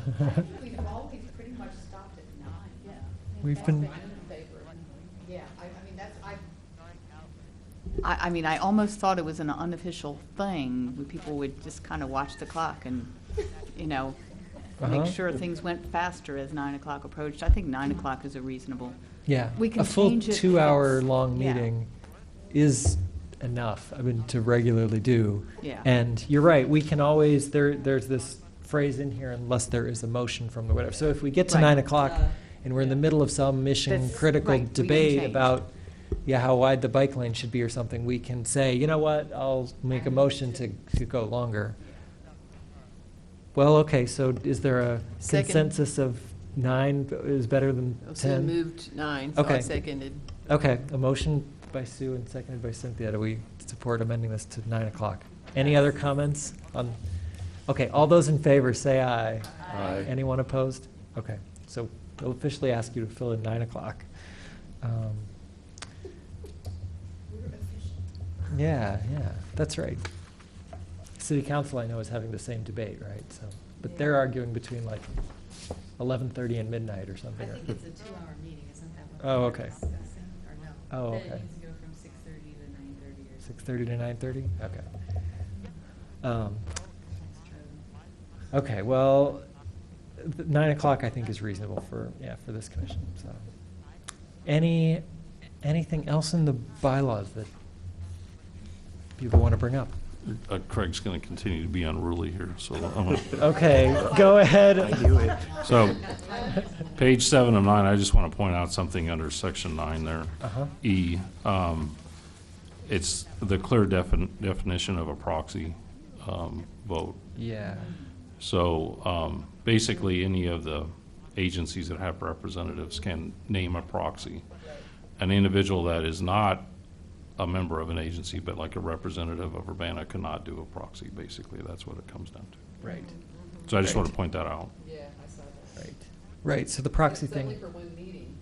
always pretty much stopped at 9, yeah. We've been, Yeah, I mean, I mean, I almost thought it was an unofficial thing, where people would just kind of watch the clock and, make Uh-huh. sure things went faster as 9 o'clock approached. I think 9 o'clock is a reasonable. yeah, We can a full change it 2-hour-long yeah. meeting is enough, I mean, to regularly do. Yeah. And you're right, we can always, there's this phrase in here, unless there is a motion from the whatever. So if we get to Right. 9 o'clock and we're in the middle of some mission-critical right, we can debate change. about, how wide the bike lane should be or something, we can say, you know what, I'll make a motion to go longer. Well, okay, so is there a Second. consensus of 9 is better than So 10? moved 9, so I Okay. seconded. Okay, a motion by Sue and seconded by Cynthia. Do we support amending this to 9 o'clock? Any other comments on? Okay, all those in favor, say aye. Aye. Anyone opposed? Okay, so we'll officially ask you to fill in 9 o'clock. Yeah, that's right. City Council, I know, is having the same debate, right? So, but they're arguing between like 11:30 and midnight or something. I think or- it's a 2-hour meeting, isn't that what Oh, we're okay. discussing, or no? Oh, That it okay. needs to go from 6:30 to 9:30 or something. 6:30 to 9:30? Okay. That's true. Okay, well, 9 o'clock I think is reasonable for this commission, so. Anything else in the bylaws that people want to bring up? Craig's going to continue to be unruly here, so I'm going to. Okay, go ahead. I knew it. So, page 7 of 9, I just want to point out something under section 9 there. Uh-huh. E, it's the clear definition of a proxy vote. Yeah, So, basically, any of the agencies that have representatives can name a proxy. An individual that is not a member of an agency, but like a representative of Urbana cannot do a proxy, basically. That's what it comes down to. right, So I just want to Right. point that out. Yeah, I saw that. right. Right, so the proxy It's only thing, for one meeting.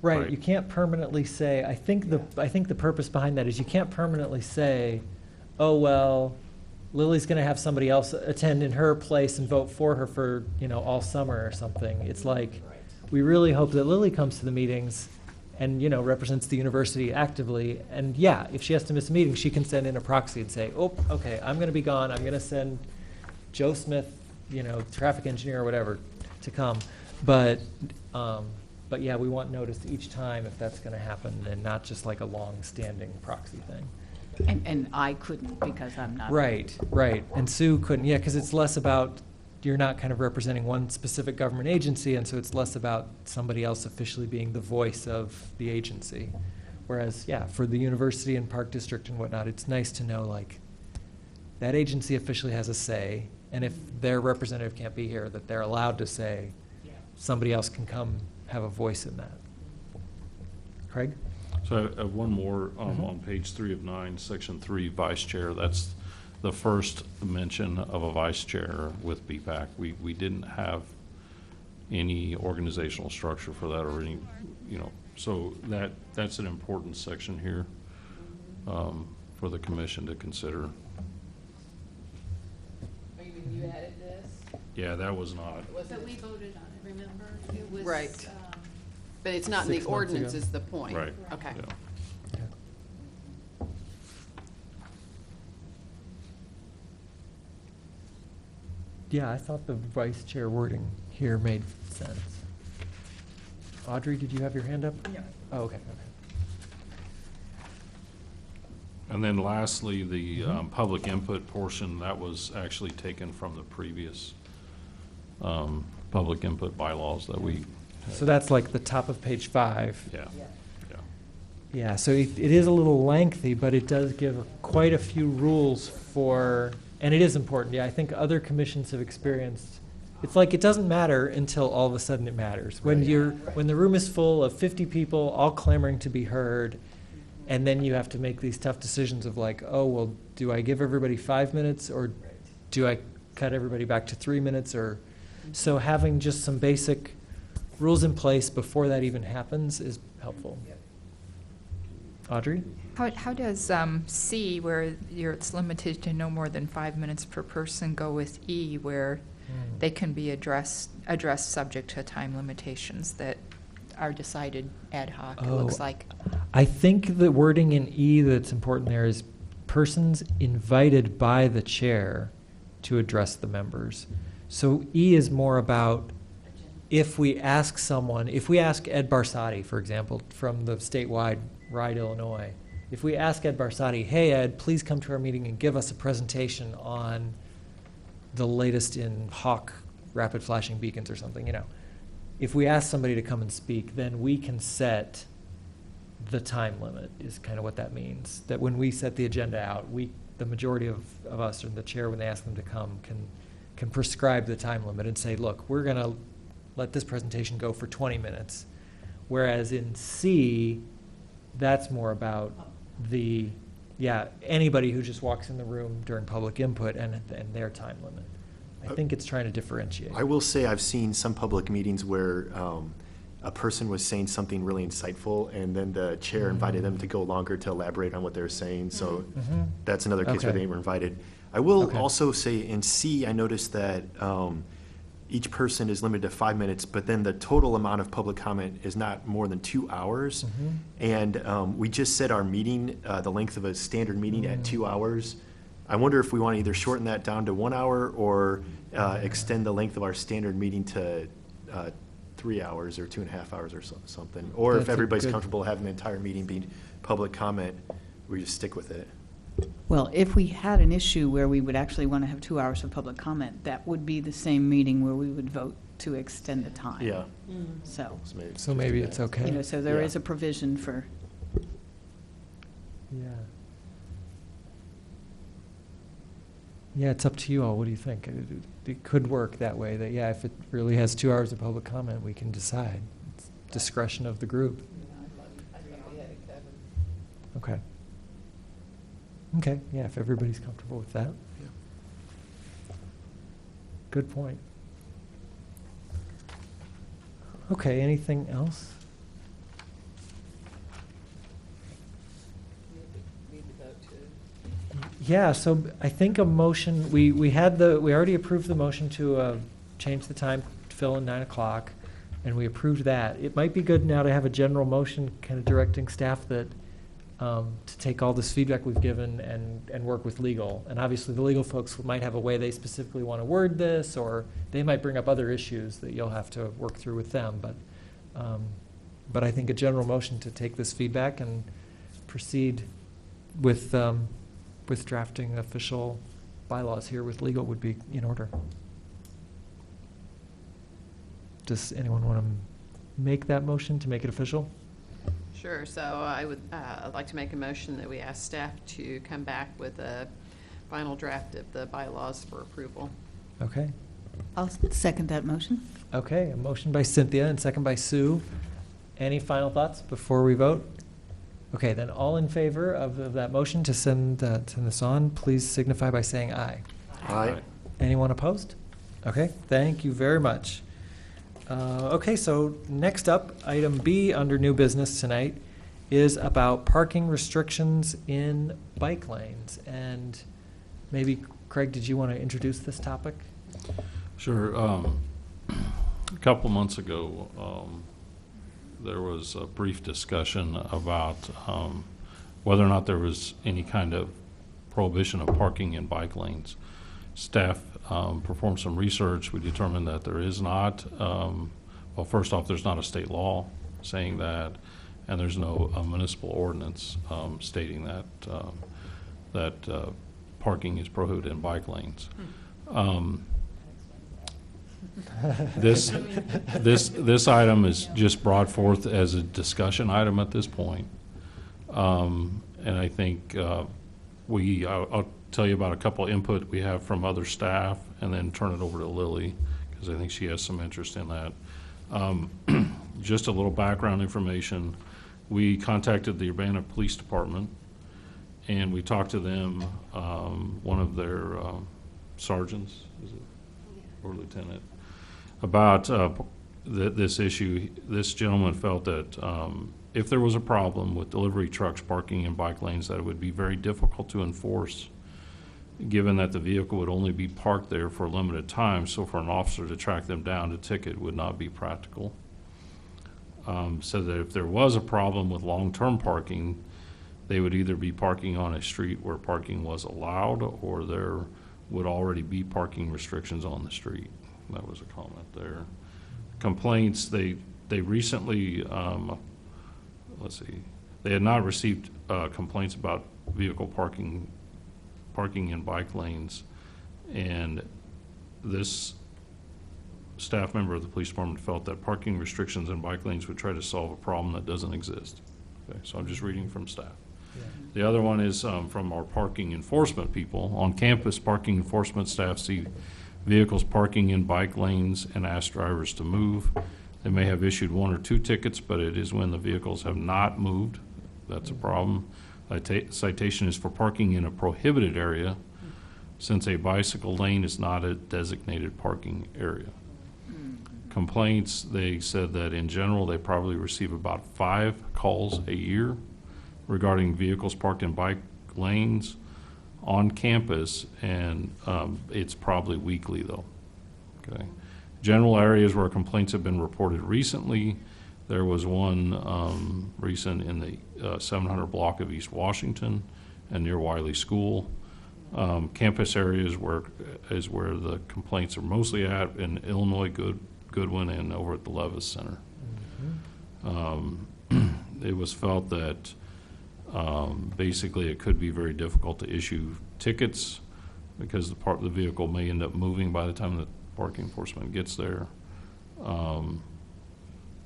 right, Right. you can't permanently say, I think the purpose behind that is you can't permanently say, oh, well, Lily's going to have somebody else attend in her place and vote for her for, all summer or something. It's like, we really hope that Lily comes to the meetings and, represents the university actively. And yeah, if she has to miss a meeting, she can send in a proxy and say, oh, okay, I'm going to be gone. I'm going to send Joe Smith, traffic engineer or whatever, to come. But yeah, we want notice each time if that's going to happen and not just like a long-standing proxy thing. And I couldn't because I'm not. Right. And Sue couldn't, yeah, because it's less about, you're not kind of representing one specific government agency, and so it's less about somebody else officially being the voice of the agency. Whereas, yeah, for the university and park district and whatnot, it's nice to know, like, that agency officially has a say, and if their representative can't be here, that they're allowed to say, somebody else can come have a voice in that. Craig? So I have one more Mhm. on page 3 of 9, section 3, vice chair. That's the first mention of a vice chair with BPAC. We didn't have any organizational structure for that or any, so that's an important section here for the commission to consider. Oh, you mean you added this? Yeah, that was not. But we voted on it, remember? It was, Right. But it's not in 6 the months ordinance ago. is the point. Right. Okay. Yeah. Yeah, I thought the vice chair wording here made sense. Audrey, did you have your hand up? No. Oh, okay. And then lastly, the public input portion, that was actually taken from the previous public input bylaws that we. So that's like the top of page 5. Yeah. Yeah, so it is a little lengthy, but it does give quite a few rules for, and it is important. Yeah, I think other commissions have experienced it's like it doesn't matter until all of a sudden it matters. When when the room is full of 50 people all clamoring to be heard, and then you have to make these tough decisions of like, oh, well, do I give everybody 5 minutes, or do I cut everybody back to 3 minutes? Or so having just some basic rules in place before that even happens is helpful. Audrey? How does C, where it's limited to no more than 5 minutes per person, go with E, where they can be addressed subject to time limitations that are decided ad hoc, it looks like? I think the wording in E that's important there is persons invited by the chair to address the members. So E is more about if we ask someone, if we ask Ed Barsati, for example, from the statewide Ride, Illinois, if we ask Ed Barsati, hey, Ed, please come to our meeting and give us a presentation on the latest in Hawk rapid flashing beacons or something, you know. If we ask somebody to come and speak, then we can set the time limit, is kind of what that means. That when we set the agenda out, the majority of us, or the chair, when they ask them to come, can prescribe the time limit and say, look, we're going to let this presentation go for 20 minutes. Whereas in C, that's more about anybody who just walks in the room during public input and their time limit. I think it's trying to differentiate. I will say I've seen some public meetings where a person was saying something really insightful, and then the chair invited them to go longer to elaborate on what they were saying. So that's another case where Okay. they were invited. I will Okay. also say in C, I noticed that each person is limited to 5 minutes, but then the total amount of public comment is not more than 2 hours. And we just set our meeting, the length of a standard meeting at 2 hours. I wonder if we want to either shorten that down to 1 hour or extend the length of our standard meeting to 3 hours or 2.5 hours or something. Or That's if a everybody's good- comfortable having the entire meeting being public comment, we just stick with it. Well, if we had an issue where we would actually want to have 2 hours of public comment, that would be the same meeting where we would vote to extend the time. Yeah. So, So maybe it's okay. you know, so there Yeah. is a provision for, Yeah. Yeah, it's up to you all. What do you think? It could work that way, that, yeah, if it really has 2 hours of public comment, we can decide. It's discretion of the group. Okay. Okay, yeah, if everybody's comfortable with that. Good point. Okay, anything else? Yeah, so I think a motion, we already approved the motion to change the time to fill in 9 o'clock, and we approved that. It might be good now to have a general motion kind of directing staff that, to take all this feedback we've given and work with legal. And obviously, the legal folks might have a way they specifically want to word this, or they might bring up other issues that you'll have to work through with them. But I think a general motion to take this feedback and proceed with drafting official bylaws here with legal would be in order. Does anyone want to make that motion to make it official? Sure, so I'd like to make a motion that we ask staff to come back with a final draft of the bylaws for approval. Okay. I'll second that motion. Okay, a motion by Cynthia and second by Sue. Any final thoughts before we vote? Okay, then all in favor of that motion to send this on, please signify by saying aye. Aye. Anyone opposed? Okay, thank you very much. Okay, so next up, item B under new business tonight is about parking restrictions in bike lanes. And maybe, Craig, did you want to introduce this topic? Sure. A couple months ago, there was a brief discussion about whether or not there was any kind of prohibition of parking in bike lanes. Staff performed some research. We determined that there is not. Well, first off, there's not a state law saying that, and there's no municipal ordinance stating that parking is prohibited in bike lanes. This item is just brought forth as a discussion item at this point. And I think I'll tell you about a couple of input we have from other staff and then turn it over to Lily, because I think she has some interest in that. Just a little background information. We contacted the Urbana Police Department, and we talked to them, one of their sergeants, is it, or lieutenant, about this issue. This gentleman felt that if there was a problem with delivery trucks parking in bike lanes, that it would be very difficult to enforce, given that the vehicle would only be parked there for a limited time, so for an officer to track them down to ticket would not be practical. So that if there was a problem with long-term parking, they would either be parking on a street where parking was allowed, or there would already be parking restrictions on the street. That was a comment there. Complaints, they recently, let's see, they had not received complaints about vehicle parking in bike lanes, and this staff member of the police department felt that parking restrictions in bike lanes would try to solve a problem that doesn't exist. Okay, so I'm just reading from staff. Yeah. The other one is from our parking enforcement people. On campus, parking enforcement staff see vehicles parking in bike lanes and ask drivers to move. They may have issued 1 or 2 tickets, but it is when the vehicles have not moved that's a problem. Citation is for parking in a prohibited area, since a bicycle lane is not a designated parking area. Complaints, they said that in general they probably receive about 5 calls a year regarding vehicles parked in bike lanes on campus, and it's probably weekly though. Okay. General areas where complaints have been reported recently, there was one recent in the 700 block of East Washington and near Wiley School. Campus areas is where the complaints are mostly at, in Illinois, Goodwin, and over at the Levis Center. It was felt that basically it could be very difficult to issue tickets because the vehicle may end up moving by the time the parking enforcement gets there.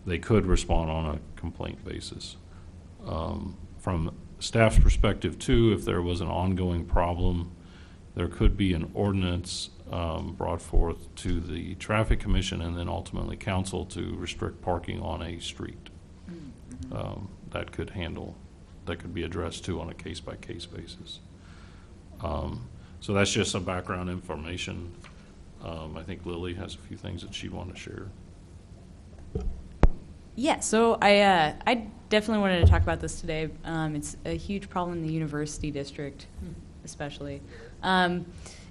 They could respond on a complaint basis. From staff's perspective too, if there was an ongoing problem, there could be an ordinance brought forth to the Traffic Commission and then ultimately council to restrict parking on a street. That could be addressed too on a case-by-case basis. So that's just some background information. I think Lily has a few things that she'd want to share. Yeah, so I definitely wanted to talk about this today. It's a huge problem in the university district, especially.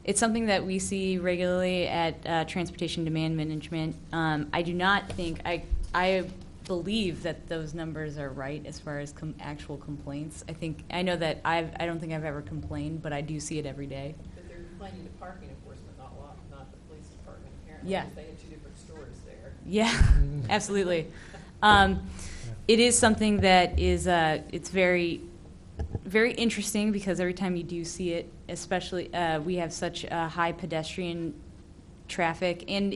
It's something that we see regularly at Transportation Demand Management. I do not think, I believe that those numbers are right as far as actual complaints. I know that I don't think I've ever complained, but I do see it every day. But they're complaining to parking enforcement, not the police department, apparently. Yeah. Because they have 2 different stores there. Yeah, absolutely. It is something that is it's very, very interesting because every time you do see it, especially we have such high pedestrian traffic, and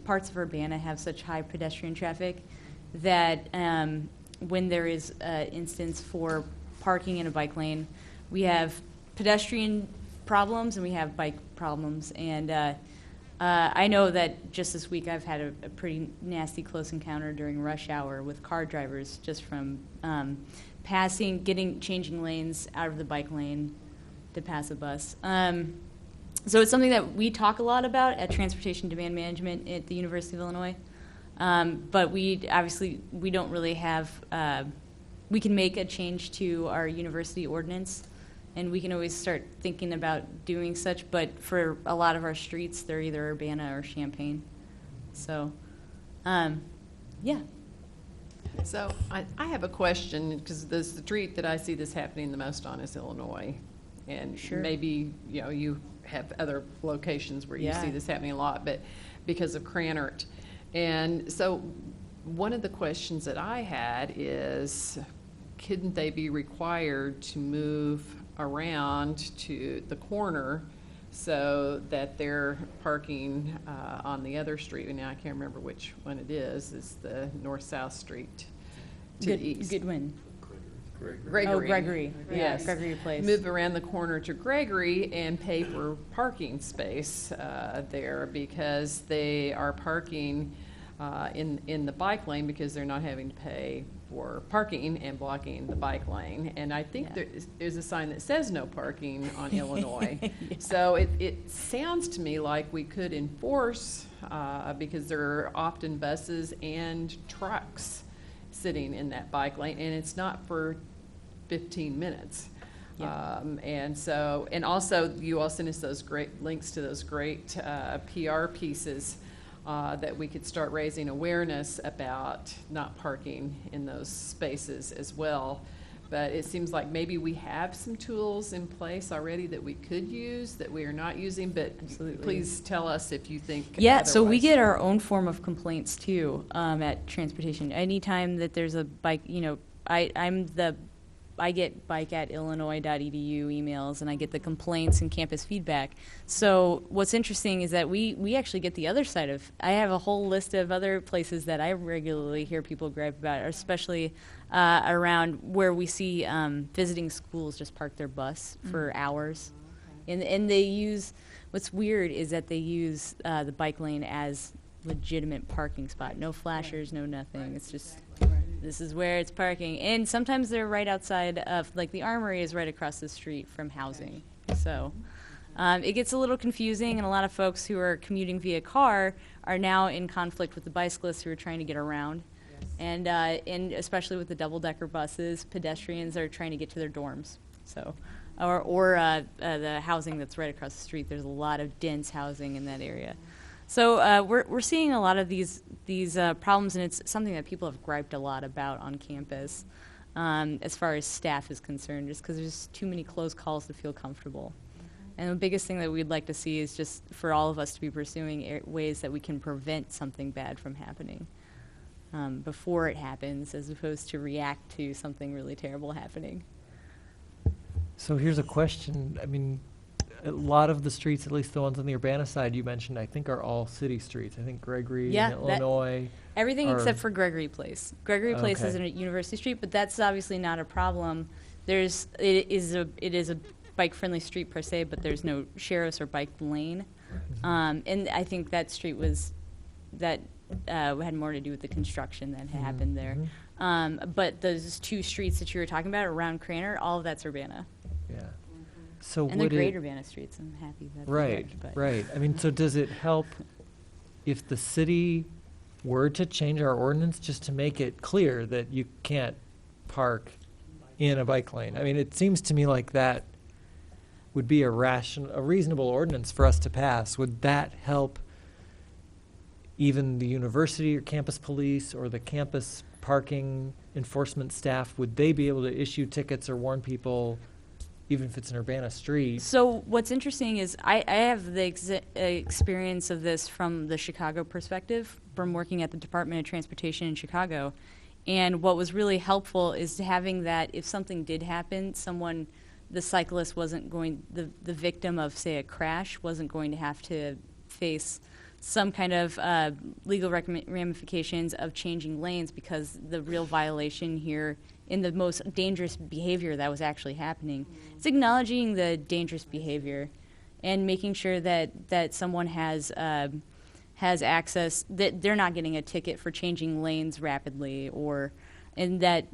parts of Urbana have such high pedestrian traffic that when there is an instance for parking in a bike lane, we have pedestrian problems and we have bike problems. And I know that just this week I've had a pretty nasty close encounter during rush hour with car drivers just from changing lanes out of the bike lane to pass a bus. So it's something that we talk a lot about at Transportation Demand Management at the University of Illinois. But we don't really have, we can make a change to our university ordinance, and we can always start thinking about doing such, but for a lot of our streets, they're either Urbana or Champaign. So, yeah. So I have a question, because the street that I see this happening the most on is Illinois. And Sure. maybe, you have other locations where you Yeah. see this happening a lot, but because of Cranert. And so one of the questions that I had is, couldn't they be required to move around to the corner so that they're parking on the other street? And now I can't remember which one it is the north-south street to the east. Goodwin. Gregory. Oh, Gregory. Yeah, Yes. Gregory Place. Move around the corner to Gregory and pay for parking space there because they are parking in the bike lane because they're not having to pay for parking and blocking the bike lane. And I think there's a sign that says no parking on Illinois. Yeah. So it sounds to me like we could enforce, because there are often buses and trucks sitting in that bike lane, and it's not for 15 minutes. Yeah. And also you all sent us those great links to those great PR pieces that we could start raising awareness about not parking in those spaces as well. But it seems like maybe we have some tools in place already that we could use that we are not using, but Absolutely. please tell us if you think Yeah, so we otherwise. get our own form of complaints too at transportation. Anytime that there's a bike, I get bike@illinois.edu emails, and I get the complaints and campus feedback. So what's interesting is that we actually get the other side of. I have a whole list of other places that I regularly hear people gripe about, especially around where we see visiting schools just park their bus for hours, and they use. What's weird is that they use the bike lane as legitimate parking spot. No flashers, no nothing. It's just. This is where it's parking. And sometimes they're right outside of, like the Armory is right across the street from housing. So it gets a little confusing, and a lot of folks who are commuting via car are now in conflict with the bicyclists who are trying to get around. And especially with the double-decker buses, pedestrians are trying to get to their dorms. So, or the housing that's right across the street. There's a lot of dense housing in that area. So we're seeing a lot of these problems, and it's something that people have griped a lot about on campus as far as staff is concerned, just because there's too many close calls to feel comfortable. And the biggest thing that we'd like to see is just for all of us to be pursuing ways that we can prevent something bad from happening before it happens, as opposed to react to something really terrible happening. So here's a question. I mean, a lot of the streets, at least the ones on the Urbana side you mentioned, I think are all city streets. I think Gregory Yeah, and that- Illinois. Everything are- except for Gregory Place. Gregory Place is Okay. a University Street, but that's obviously not a problem. It is a bike-friendly street per se, but there's no sheriff's or bike lane. And I think that street had more to do with the construction that had happened there. But those two streets that you were talking about around Craner, all of that's Urbana. Yeah. So And they're would great it, Urbana streets. I'm happy that they right, worked, but right. I mean, so does it help if the city were to change our ordinance just to make it clear that you can't park in a bike lane? I mean, it seems to me like that would be a reasonable ordinance for us to pass. Would that help even the university or campus police or the campus parking enforcement staff? Would they be able to issue tickets or warn people, even if it's an Urbana street? So what's interesting is I have the experience of this from the Chicago perspective, from working at the Department of Transportation in Chicago. And what was really helpful is having that if something did happen, the cyclist wasn't going, the victim of, say, a crash wasn't going to have to face some kind of legal ramifications of changing lanes, because the real violation here in the most dangerous behavior that was actually happening. It's acknowledging the dangerous behavior and making sure that someone has access, that they're not getting a ticket for changing lanes rapidly, that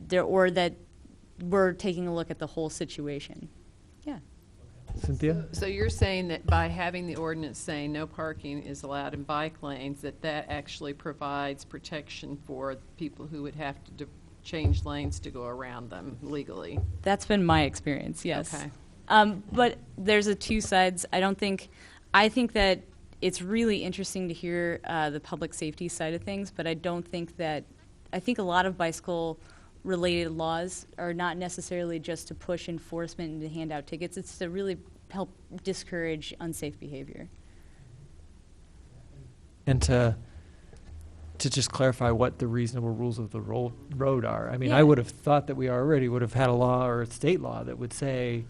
we're taking a look at the whole situation. Yeah. Cynthia? So you're saying that by having the ordinance saying no parking is allowed in bike lanes, that actually provides protection for people who would have to change lanes to go around them legally? That's been my experience, yes. Okay. But there's two sides. I think that it's really interesting to hear the public safety side of things, but I think a lot of bicycle-related laws are not necessarily just to push enforcement and to hand out tickets. It's to really help discourage unsafe behavior. And to just clarify what the reasonable rules of the road are. I mean, Yeah. I would have thought that we already would have had a law or a state law that would say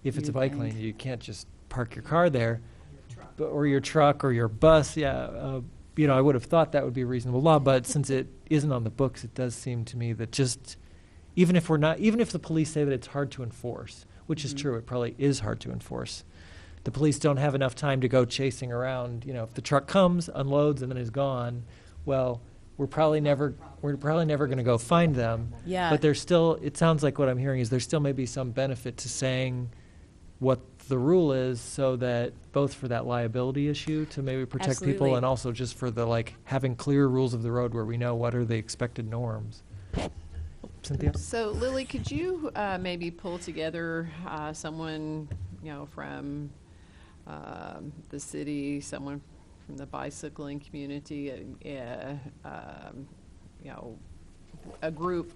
if it's a bike lane, you can't just park your car there, or your truck or your bus. Yeah, I would have thought that would be a reasonable law, but since it isn't on the books, it does seem to me that just even if the police say that it's hard to enforce, which is Mhm. true, it probably is hard to enforce. The police don't have enough time to go chasing around. You know, if the truck comes, unloads, and then is gone, well, we're probably never going to go find them. Yeah. But there's still, it sounds like what I'm hearing is there still may be some benefit to saying what the rule is, so that both for that liability issue to maybe protect people, Absolutely. and also just for the, like, having clear rules of the road where we know what are the expected norms. Cynthia? So Lily, could you maybe pull together someone, from the city, someone from the bicycling community, a group,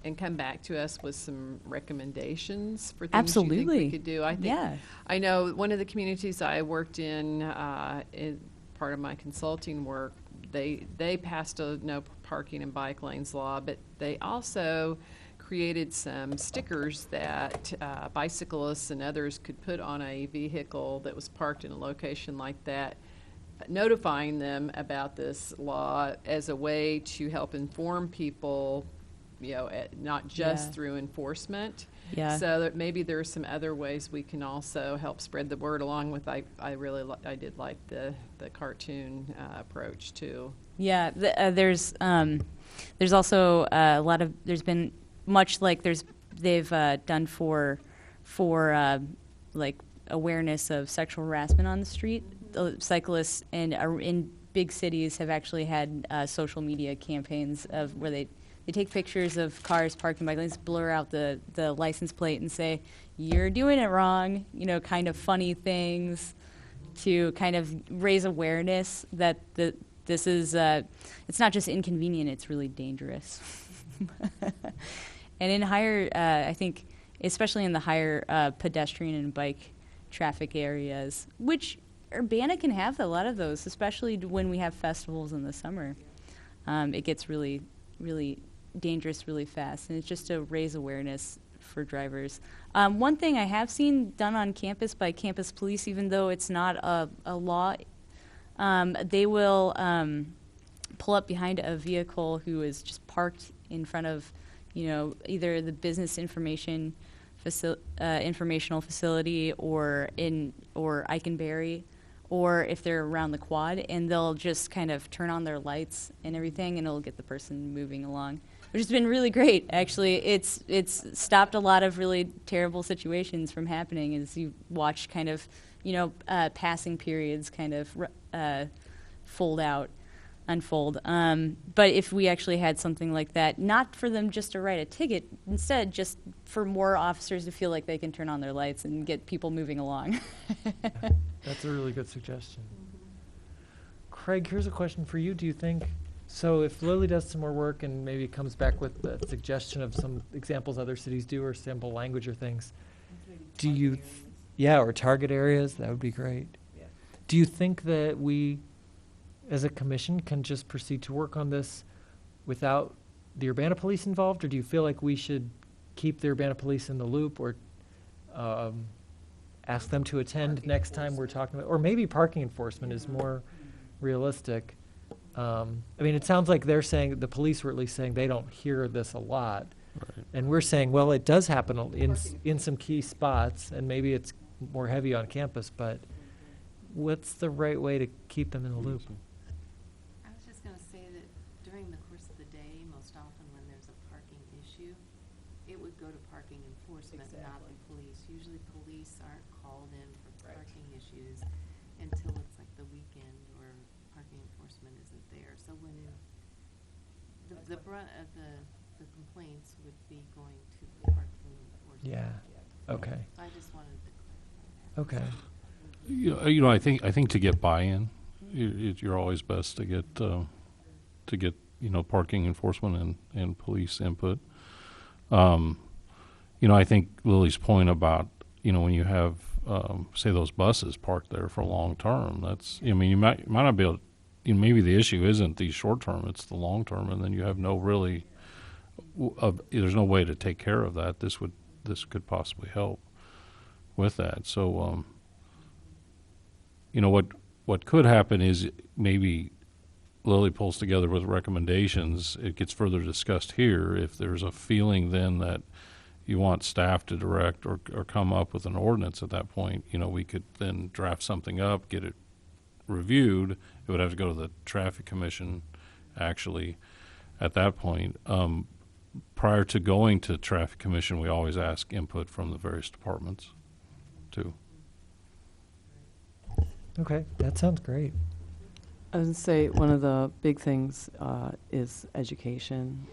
and come back to us with some recommendations for things you think Absolutely. we could do? I think, Yeah. I know one of the communities I worked in part of my consulting work, they passed a no parking and bike lanes law, but they also created some stickers that bicyclists and others could put on a vehicle that was parked in a location like that, notifying them about this law as a way to help inform people, not just Yeah. through enforcement. Yeah. So that maybe there are some other ways we can also help spread the word, along with, I did like the cartoon approach too. Yeah, there's also a lot of, there's been much like they've done for like awareness of sexual harassment on the street. Cyclists in big cities have actually had social media campaigns of where they take pictures of cars parked in bike lanes, blur out the license plate and say, "You're doing it wrong," kind of funny things to kind of raise awareness that this is, it's not just inconvenient, it's really dangerous. And in higher, I think, especially in the higher pedestrian and bike traffic areas, which Urbana can have a lot of those, especially when we have festivals in the summer. It gets really, really dangerous really fast, and it's just to raise awareness for drivers. One thing I have seen done on campus by campus police, even though it's not a law, they will pull up behind a vehicle who is just parked in front of, either the business informational facility or Eikenberry, or if they're around the quad, and they'll just kind of turn on their lights and everything, and it'll get the person moving along, which has been really great. Actually, it's stopped a lot of really terrible situations from happening as you watch kind of, passing periods kind of unfold. But if we actually had something like that, not for them just to write a ticket, instead just for more officers to feel like they can turn on their lights and get people moving along. That's a really good suggestion. Craig, here's a question for you. Do you think, so if Lily does some more work and maybe comes back with a suggestion of some examples other cities do, or sample language or things, or target areas, that would be great. Yeah. Do you think that we, as a commission, can just proceed to work on this without the Urbana Police involved, or do you feel like we should keep the Urbana Police in the loop, or ask them to attend next time we're talking about, or maybe parking enforcement is more realistic? I mean, it sounds like they're saying, the police were at least saying they don't hear this a lot. Right. And we're saying, well, it does happen in some key spots, and maybe it's more heavy on campus, but what's the right way to keep them in the loop? I was just going to say that during the course of the day, most often when there's a parking issue, it would go to parking enforcement, not the police. Usually police aren't called in for parking issues until it's like the weekend or parking enforcement isn't there. So when the brunt of the complaints would be going to the parking enforcement. Yeah, okay, So I just wanted to clarify that. okay. I think to get buy-in, you're always best to get parking enforcement and police input. I think Lily's point about when you have say those buses parked there for long term, you might not be able. Maybe the issue isn't the short term; it's the long term, and then you have no really. There's no way to take care of that. This could possibly help with that. So, what could happen is maybe Lily pulls together with recommendations, it gets further discussed here. If there's a feeling then that you want staff to direct or come up with an ordinance at that point, we could then draft something up, get it reviewed. It would have to go to the Traffic Commission, actually, at that point. Prior to going to Traffic Commission, we always ask input from the various departments, too. Okay, that sounds great. I was going to say, one of the big things is education.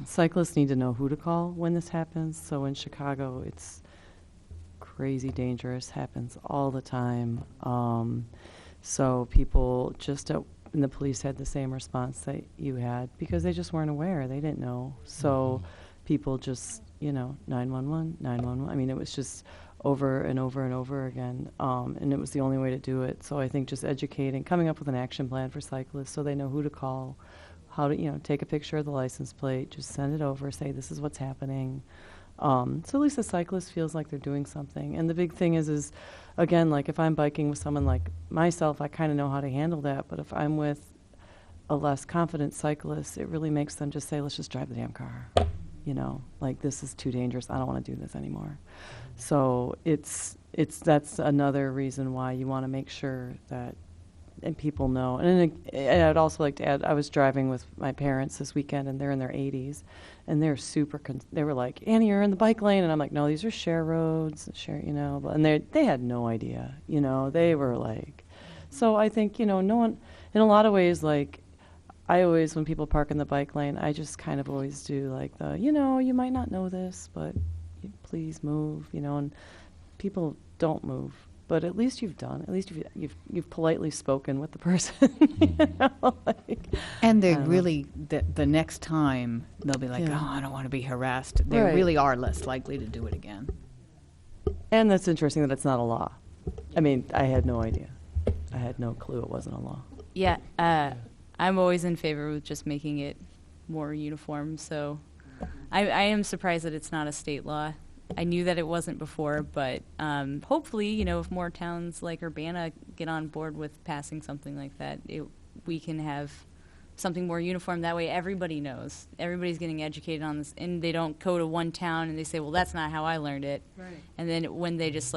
Cyclists need to know who to call when this happens. So in Chicago, it's crazy dangerous, happens all the time. So people and the police had the same response that you had because they just weren't aware. They didn't know. So people just, 911, 911. I mean, it was just over and over and over again, and it was the only way to do it. So I think just educating, coming up with an action plan for cyclists so they know who to call, how to, take a picture of the license plate, just send it over, say this is what's happening. So at least the cyclist feels like they're doing something. And the big thing is again, like if I'm biking with someone like myself, I kind of know how to handle that. But if I'm with a less confident cyclist, it really makes them just say, let's just drive the damn car. Like this is too dangerous. I don't want to do this anymore. So that's another reason why you want to make sure that and people know. And I'd also like to add, I was driving with my parents this weekend, and they're in their 80s, and they're they were like, Annie, you're in the bike lane, and I'm like, no, these are share roads, and they had no idea, they were like, so I think, no one, in a lot of ways, like, I always, when people park in the bike lane, I just kind of always do like you might not know this, but please move, and people don't move. But at least you've done. At least you've politely spoken with the person. And they really, the next time, they'll be like, Yeah. oh, I don't want to be harassed. They Right. really are less likely to do it again. And that's interesting that it's not a law. I mean, I had no idea. I had no clue it wasn't a law. Yeah, I'm always in favor with just making it more uniform. So I am surprised that it's not a state law. I knew that it wasn't before, but hopefully, if more towns like Urbana get on board with passing something like that, we can have something more uniform. That way everybody knows. Everybody's getting educated on this, and they don't go to one town and they say, well, that's not how I learned it. Right. And then when they just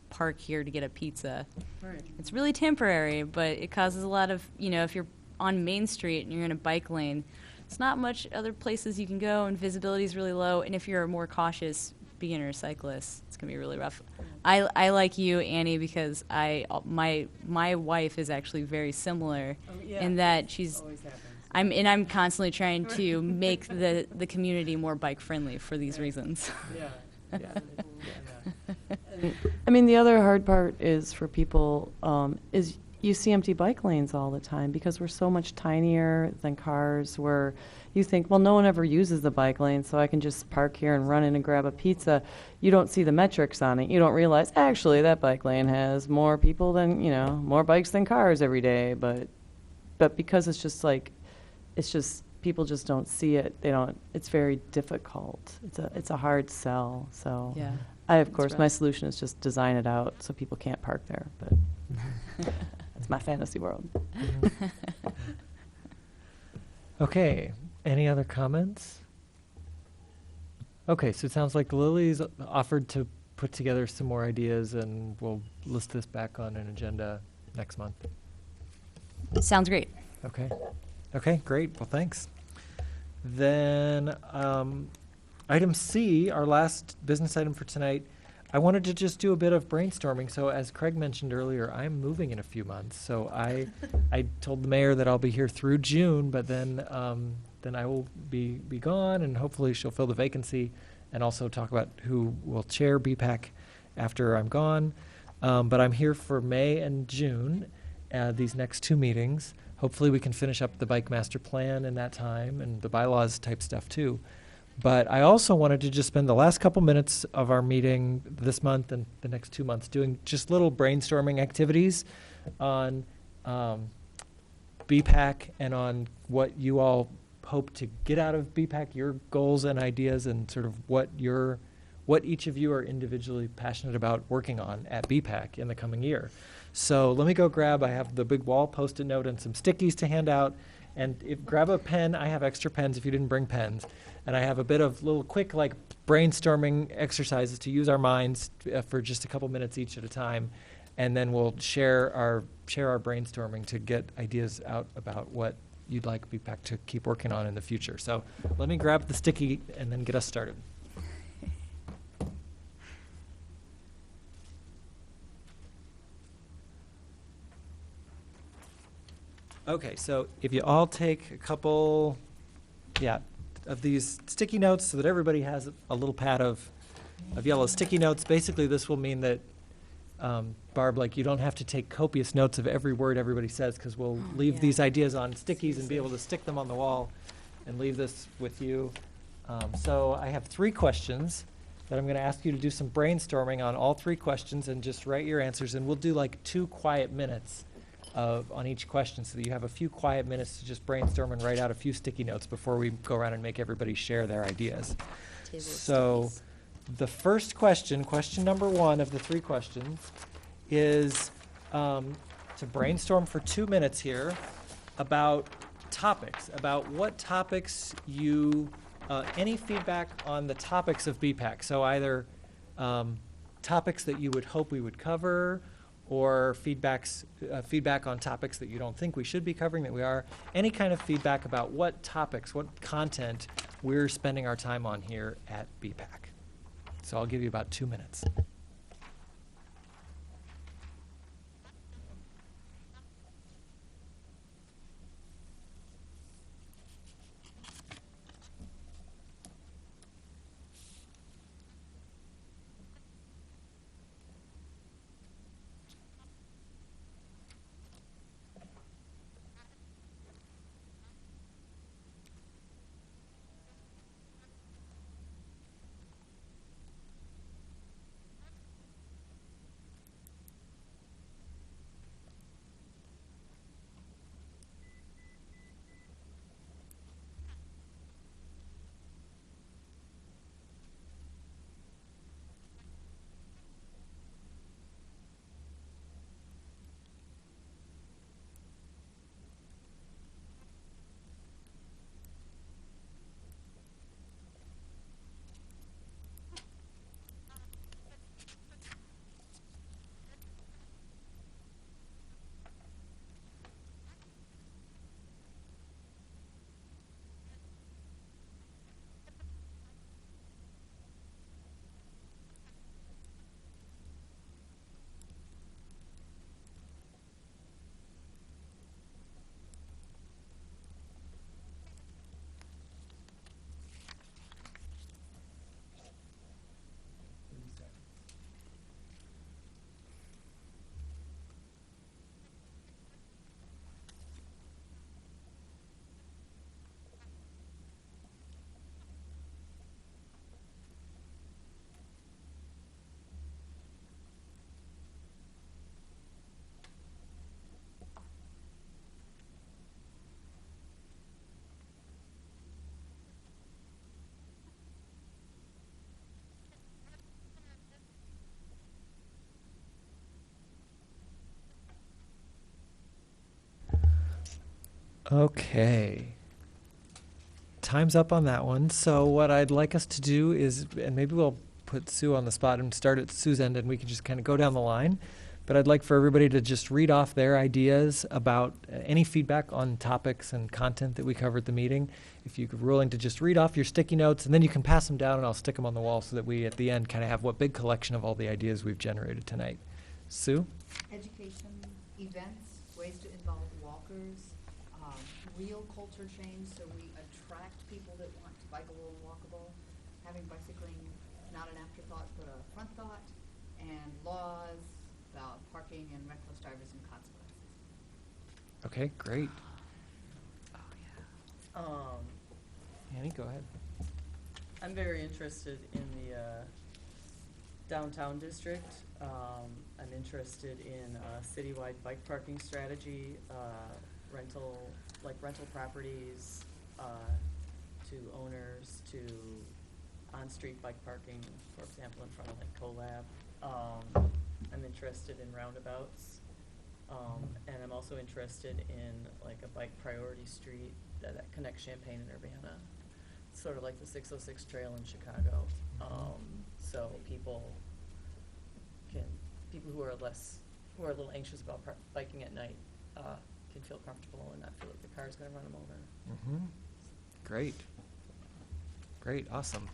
park here to get a pizza, Right. it's really temporary, but it causes a lot of, if you're on Main Street and you're in a bike lane, it's not much other places you can go, and visibility is really low. And if you're a more cautious beginner cyclist, it's gonna be really rough. I like you, Annie, because my wife is actually very similar in that I'm constantly trying to make the community more bike friendly for these reasons. I mean, the other hard part is for people is you see empty bike lanes all the time because we're so much tinier than cars, where you think, well, no one ever uses the bike lane, so I can just park here and run in and grab a pizza. You don't see the metrics on it. You don't realize, actually, that bike lane has more people than, more bikes than cars every day. But because it's just people just don't see it. It's very difficult. It's a hard sell. So Yeah. of course, rough. my solution is just design it out so people can't park there. But that's my fantasy world. Okay, any other comments? Okay, so it sounds like Lily's offered to put together some more ideas, and we'll list this back on an agenda next month. Sounds great. Okay. Okay, great. Well, thanks. Then item C, our last business item for tonight, I wanted to just do a bit of brainstorming. So as Craig mentioned earlier, I'm moving in a few months. So I told the mayor that I'll be here through June, but then I will be gone, and hopefully she'll fill the vacancy and also talk about who will chair BPAC after I'm gone. But I'm here for May and June, these next two meetings. Hopefully we can finish up the bike master plan in that time, and the bylaws type stuff too. But I also wanted to just spend the last couple minutes of our meeting this month and the next 2 months doing just little brainstorming activities on BPAC and on what you all hope to get out of BPAC, your goals and ideas, and sort of what what each of you are individually passionate about working on at BPAC in the coming year. So let me go grab, I have the big wall Post-it note and some stickies to hand out. And grab a pen, I have extra pens if you didn't bring pens. And I have a bit of little quick like brainstorming exercises to use our minds for just a couple minutes each at a time. And then we'll share our brainstorming to get ideas out about what you'd like BPAC to keep working on in the future. So let me grab the sticky and then get us started. Okay, so if you all take a couple, of these sticky notes so that everybody has a little pad of yellow sticky notes. Basically, this will mean that, Barb, like you don't have to take copious notes of every word everybody says because we'll leave these ideas on stickies and be able to stick them on the wall and leave this with you. So I have 3 questions that I'm going to ask you to do some brainstorming on all 3 questions and just write your answers. And we'll do like 2 quiet minutes on each question so that you have a few quiet minutes to just brainstorm and write out a few sticky notes before we go around and make everybody share their ideas. So the first question, question number 1 of the 3 questions, is to brainstorm for 2 minutes here about topics, about what topics you, any feedback on the topics of BPAC. So either topics that you would hope we would cover, or feedback on topics that you don't think we should be covering that we are. Any kind of feedback about what topics, what content we're spending our time on here at BPAC. So I'll give you about 2 minutes. Okay. Time's up on that one. So what I'd like us to do is, and maybe we'll put Sue on the spot and start at Sue's end and we can just kind of go down the line. But I'd like for everybody to just read off their ideas about any feedback on topics and content that we cover at the meeting. If you're willing to just read off your sticky notes, and then you can pass them down and I'll stick them on the wall so that we at the end kind of have what big collection of all the ideas we've generated tonight. Sue? Education, events, ways to involve walkers, real culture change, so we attract people that want to bikeable and walkable, having bicycling not an afterthought but a front thought, and laws about parking and reckless drivers and consequences. Okay, great. Um, Annie, go ahead. I'm very interested in the downtown district. I'm interested in a citywide bike parking strategy, rental properties to owners, to on-street bike parking, for example, in front of like CoLab. I'm interested in roundabouts. And I'm also interested in like a bike priority street that connects Champaign and Urbana. Sort of like the 606 trail in Chicago. So people who are a little anxious about biking at night can feel comfortable and not feel like the car is going to run them over. Mm-hmm. Great. Great, awesome.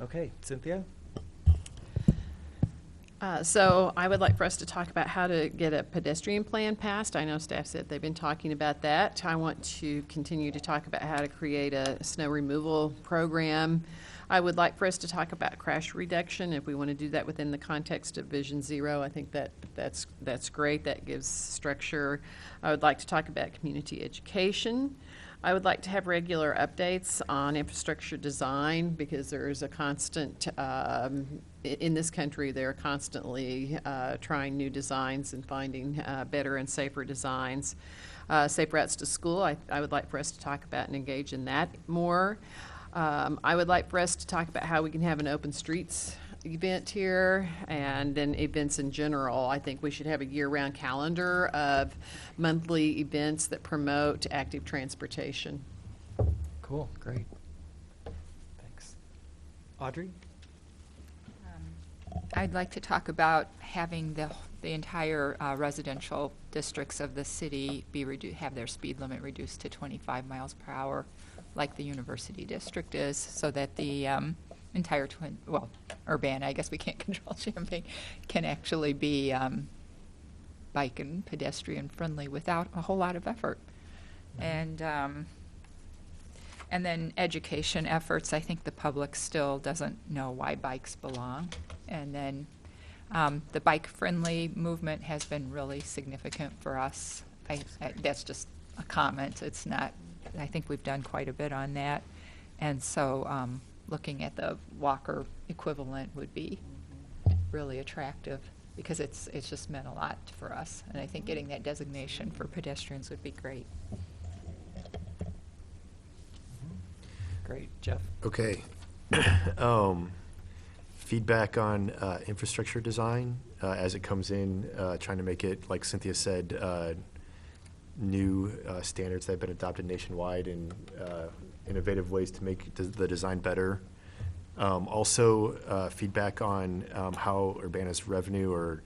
Okay, Cynthia? So I would like for us to talk about how to get a pedestrian plan passed. I know staff said they've been talking about that. I want to continue to talk about how to create a snow removal program. I would like for us to talk about crash reduction, if we want to do that within the context of Vision Zero. I think that's great. That gives structure. I would like to talk about community education. I would like to have regular updates on infrastructure design, because there is a constant, in this country, they're constantly trying new designs and finding better and safer designs. Safe routes to school, I would like for us to talk about and engage in that more. I would like for us to talk about how we can have an open streets event here, and then events in general. I think we should have a year-round calendar of monthly events that promote active transportation. Cool, great. Thanks. Audrey? I'd like to talk about having the entire residential districts of the city have their speed limit reduced to 25 miles per hour, like the University District is, so that the entire Urbana, I guess we can't control Champaign, can actually be bike and pedestrian friendly without a whole lot of effort. And then education efforts. I think the public still doesn't know why bikes belong. And then the bike-friendly movement has been really significant for us. That's just a comment. It's not, I think we've done quite a bit on that. And so looking at the walker equivalent would be really attractive, because it's just meant a lot for us. And I think getting that designation for pedestrians would be great. Great, Jeff? Okay. Feedback on infrastructure design as it comes in, trying to make it, like Cynthia said, new standards that have been adopted nationwide and innovative ways to make the design better. Also, feedback on how Urbana's revenue or,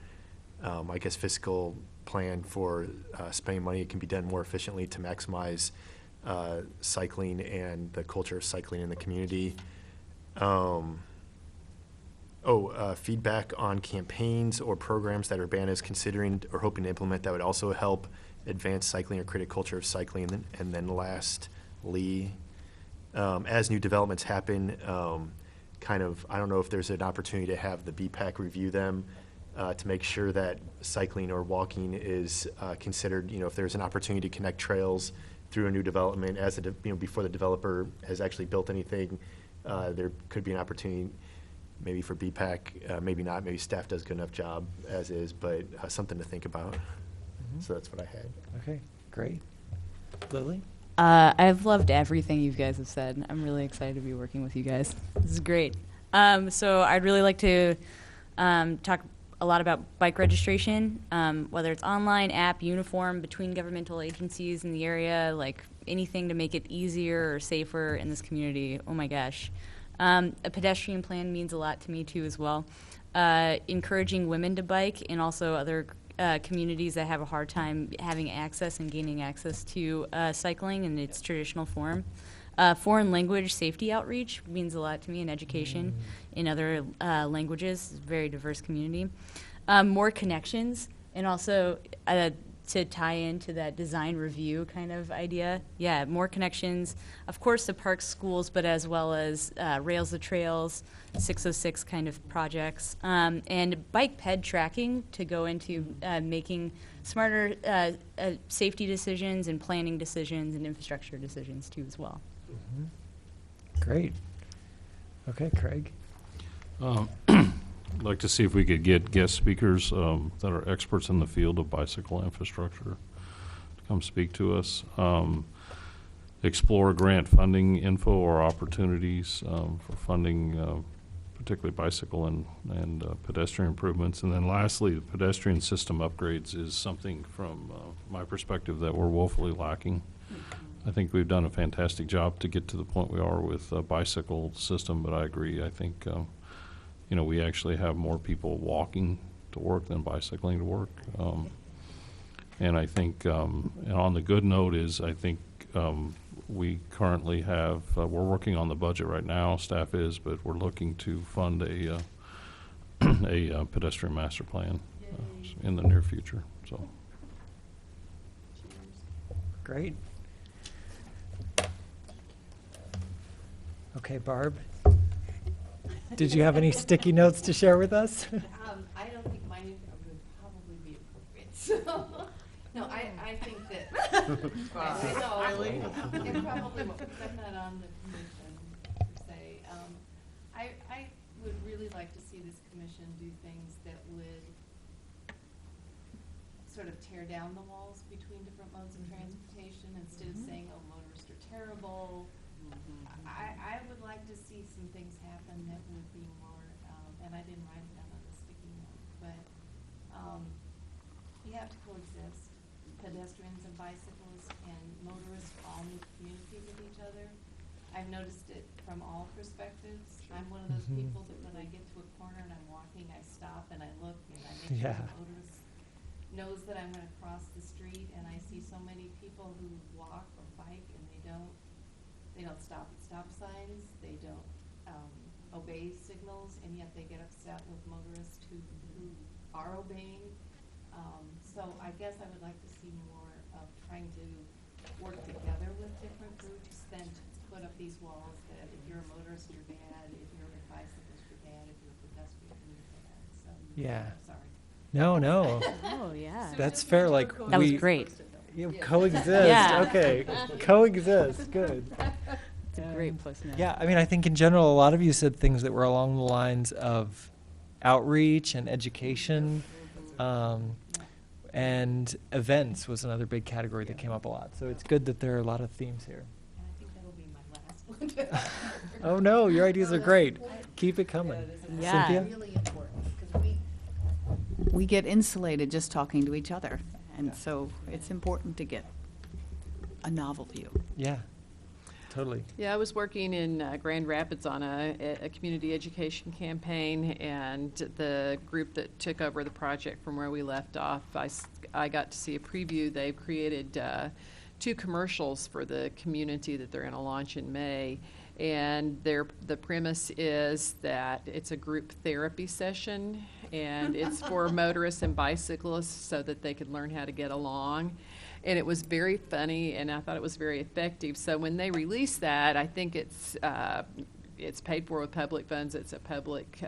I guess, fiscal plan for spending money can be done more efficiently to maximize cycling and the culture of cycling in the community. Feedback on campaigns or programs that Urbana is considering or hoping to implement that would also help advance cycling or create a culture of cycling. And then lastly, as new developments happen, I don't know if there's an opportunity to have the BPAC review them to make sure that cycling or walking is considered, if there's an opportunity to connect trails through a new development before the developer has actually built anything, there could be an opportunity maybe for BPAC, maybe not, maybe staff does a good enough job as is, but something to think about. So that's what I had. Okay, great. Lily? I've loved everything you guys have said. I'm really excited to be working with you guys. This is great. So I'd really like to talk a lot about bike registration, whether it's online, app, uniform, between governmental agencies in the area, like anything to make it easier or safer in this community. Oh my gosh. A pedestrian plan means a lot to me too as well. Encouraging women to bike, and also other communities that have a hard time having access and gaining access to cycling in its traditional form. Foreign language safety outreach means a lot to me in education in other languages. It's a very diverse community. More connections, and also to tie into that design review kind of idea. Yeah, more connections. Of course, the parks, schools, but as well as Rails the Trails, 606 kind of projects. And bike ped tracking to go into making smarter safety decisions and planning decisions and infrastructure decisions too as well. Great. Okay, Craig? I'd like to see if we could get guest speakers that are experts in the field of bicycle infrastructure to come speak to us. explore grant funding info or opportunities for funding, particularly bicycle and pedestrian improvements. And then lastly, the pedestrian system upgrades is something from my perspective that we're woefully lacking. I think we've done a fantastic job to get to the point we are with a bicycle system, but I agree. I think, we actually have more people walking to work than bicycling to work. And I think, and on the good note is, I think we currently have, we're working on the budget right now, staff is, but we're looking to fund a pedestrian master plan in the near future, so. Great. Okay, Barb, did you have any sticky notes to share with us? I don't think mine would probably be appropriate, so, no, I think that. I know, it probably won't, because I'm not on the commission per se. I would really like to see this commission do things that would sort of tear down the walls between different modes of transportation instead of saying, oh, motorists are terrible. I would like to see some things happen that would be more, and I didn't write it down on the sticky note, but you have to coexist. Pedestrians and bicyclists and motorists all need to communicate with each other. I've noticed it from all perspectives. I'm one of those people that when I get to a corner and I'm walking, I stop and I look and I make sure the motorist knows that I'm going to cross the street, and I see so many people who walk or bike and they don't stop at stop signs, they don't obey signals, and yet they get upset with motorists who are obeying. So I guess I would like to see more of trying to work together with different groups than to put up these walls that if you're a motorist, you're bad, if you're a bicyclist, you're bad, if you're a pedestrian, you're bad. So, Yeah. sorry. No. Oh, yeah. That's fair, like, That was great. Coexist, Yeah. okay. Coexist, good. It's a great place now. Yeah, I mean, I think in general, a lot of you said things that were along the lines of outreach and education, and events was another big category that came up a lot. So it's good that there are a lot of themes here. And I think that'll be my last one. Oh, no, your ideas are great. Keep it coming. Yeah. Cynthia? Really important, because we get insulated just talking to each other, and so it's important to get a novel view. Yeah, totally. Yeah, I was working in Grand Rapids on a community education campaign, and the group that took over the project from where we left off, I got to see a preview. They've created 2 commercials for the community that they're going to launch in May. And the premise is that it's a group therapy session, and it's for motorists and bicyclists so that they can learn how to get along. And it was very funny, and I thought it was very effective. So when they release that, I think it's paid for with public funds. It's a public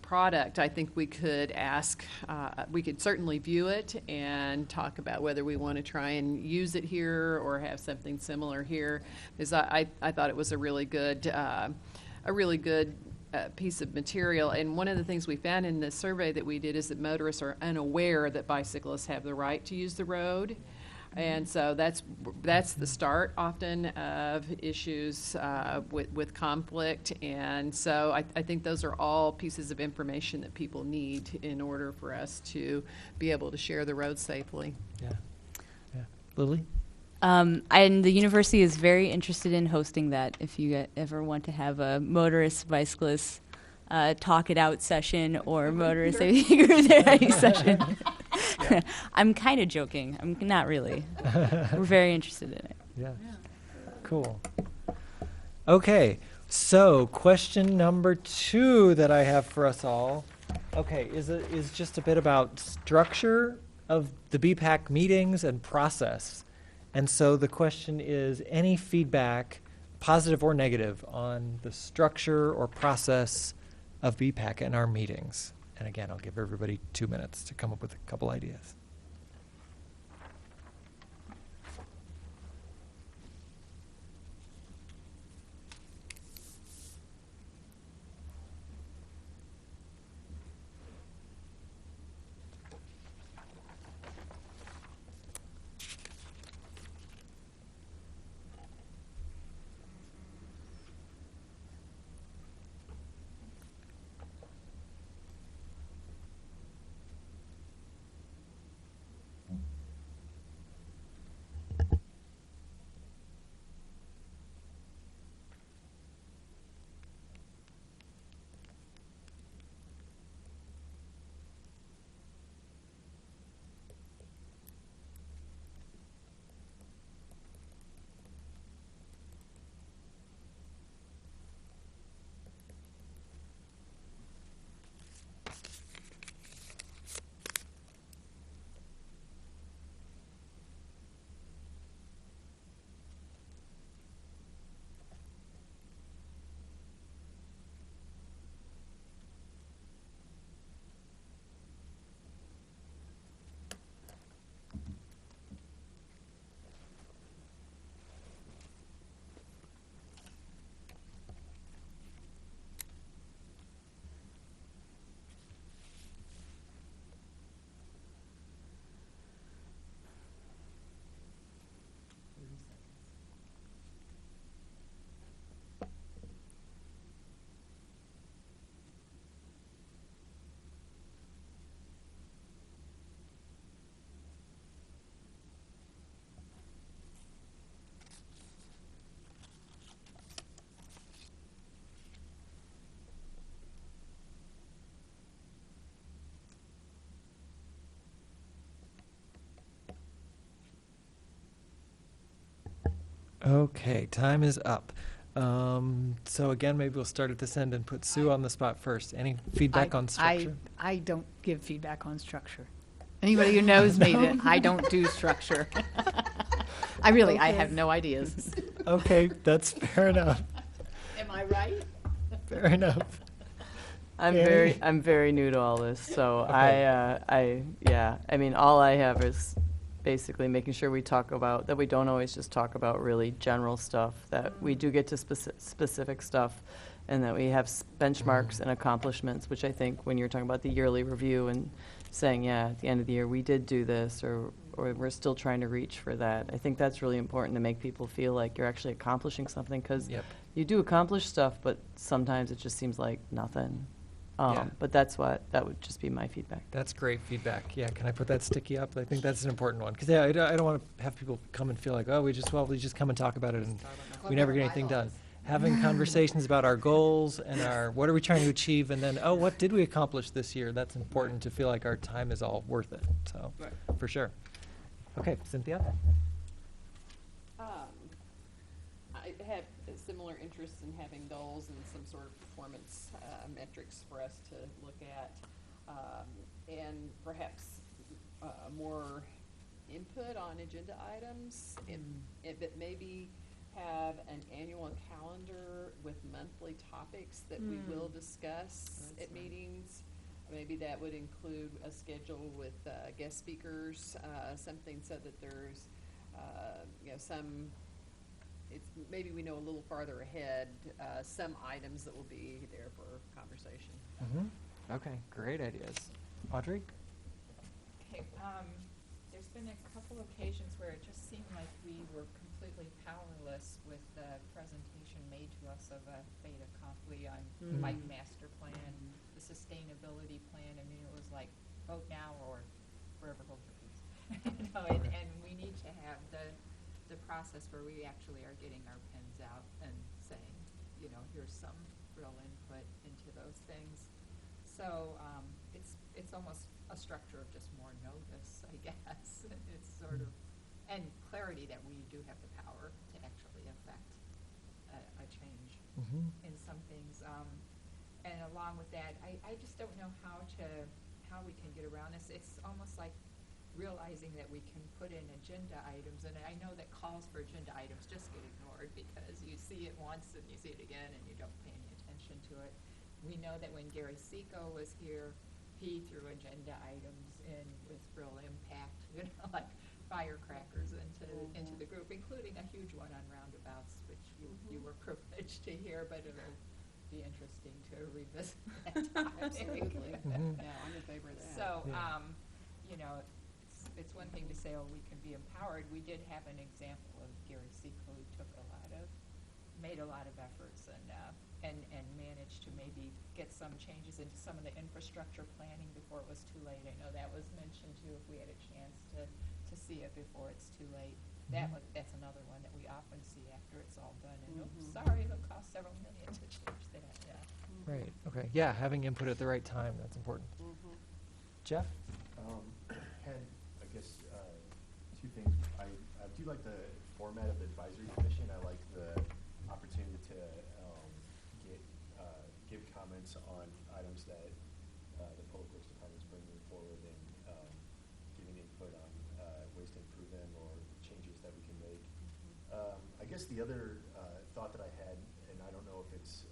product. I think we could we could certainly view it and talk about whether we want to try and use it here or have something similar here. Because I thought it was a really good piece of material. And one of the things we found in the survey that we did is that motorists are unaware that bicyclists have the right to use the road. And so that's the start often of issues with conflict. And so I think those are all pieces of information that people need in order for us to be able to share the road safely. Yeah. Lily? And the university is very interested in hosting that. If you ever want to have a motorist, bicyclist, talk it out session or motorist safety group therapy session. I'm kind of joking. I'm not really. We're very interested in it. Yeah. Cool. Okay, so question number 2 that I have for us all, okay, is just a bit about structure of the BPAC meetings and process. And so the question is, any feedback, positive or negative, on the structure or process of BPAC and our meetings? And again, I'll give everybody 2 minutes to come up with a couple ideas. Okay, time is up. So again, maybe we'll start at this end and put Sue on the spot first. Any feedback on structure? I don't give feedback on structure. Anybody who knows me, that I don't do structure. I have no ideas. Okay, that's fair enough. Am I right? Fair enough. I'm very new to all this, so Okay. I mean, all I have is basically making sure we talk about, that we don't always just talk about really general stuff, that we do get to specific stuff, and that we have benchmarks and accomplishments, which I think when you're talking about the yearly review and saying, yeah, at the end of the year, we did do this, or we're still trying to reach for that. I think that's really important to make people feel like you're actually accomplishing something, because Yep. you do accomplish stuff, but sometimes it just seems like nothing. Yeah. But that would just be my feedback. That's great feedback. Yeah, can I put that sticky up? I think that's an important one. Because, yeah, I don't want to have people come and feel like, oh, we just come and talk about it, and we never get anything done. Having conversations about our goals and what are we trying to achieve, and then, oh, what did we accomplish this year? That's important to feel like our time is all worth it. So, for sure. Okay, Cynthia? I have a similar interest in having goals and some sort of performance metrics for us to look at, and perhaps more input on agenda items, but maybe have an annual calendar with monthly topics that we will discuss at meetings. Maybe that would include a schedule with guest speakers, something so that there's, maybe we know a little farther ahead, some items that will be there for conversation. Okay, great ideas. Audrey? Okay, there's been a couple occasions where it just seemed like we were completely powerless with the presentation made to us of a fait accompli on bike master plan, the sustainability plan. I mean, it was like, vote now or forever hold your peace. And we need to have the process where we actually are getting our pens out and saying, here's some real input into those things. So it's almost a structure of just more notice, I guess. It's sort of, and clarity that we do have the power to actually affect a change in some things. And along with that, I just don't know how we can get around this. It's almost like realizing that we can put in agenda items, and I know that calls for agenda items just get ignored because you see it once and you see it again and you don't pay any attention to it. We know that when Gary Seco was here, he threw agenda items in with real impact, like firecrackers into the group, including a huge one on roundabouts, which you were privileged to hear, but it'll be interesting to revisit that topic. Absolutely. Yeah, I'm in favor of that. So, it's one thing to say, oh, we can be empowered. We did have an example of Gary Seco who made a lot of efforts and managed to maybe get some changes into some of the infrastructure planning before it was too late. I know that was mentioned too, if we had a chance to see it before it's too late. That's another one that we often see after it's all done. And sorry, it'll cost several million to change that. Yeah. Right, okay. Yeah, having input at the right time, that's important. Jeff? Had, I guess, two things. I do like the format of the advisory commission. I like the opportunity to give comments on items that the public works department is bringing forward, and giving input on ways to improve them or changes that we can make. I guess the other thought that I had, and I don't know if it's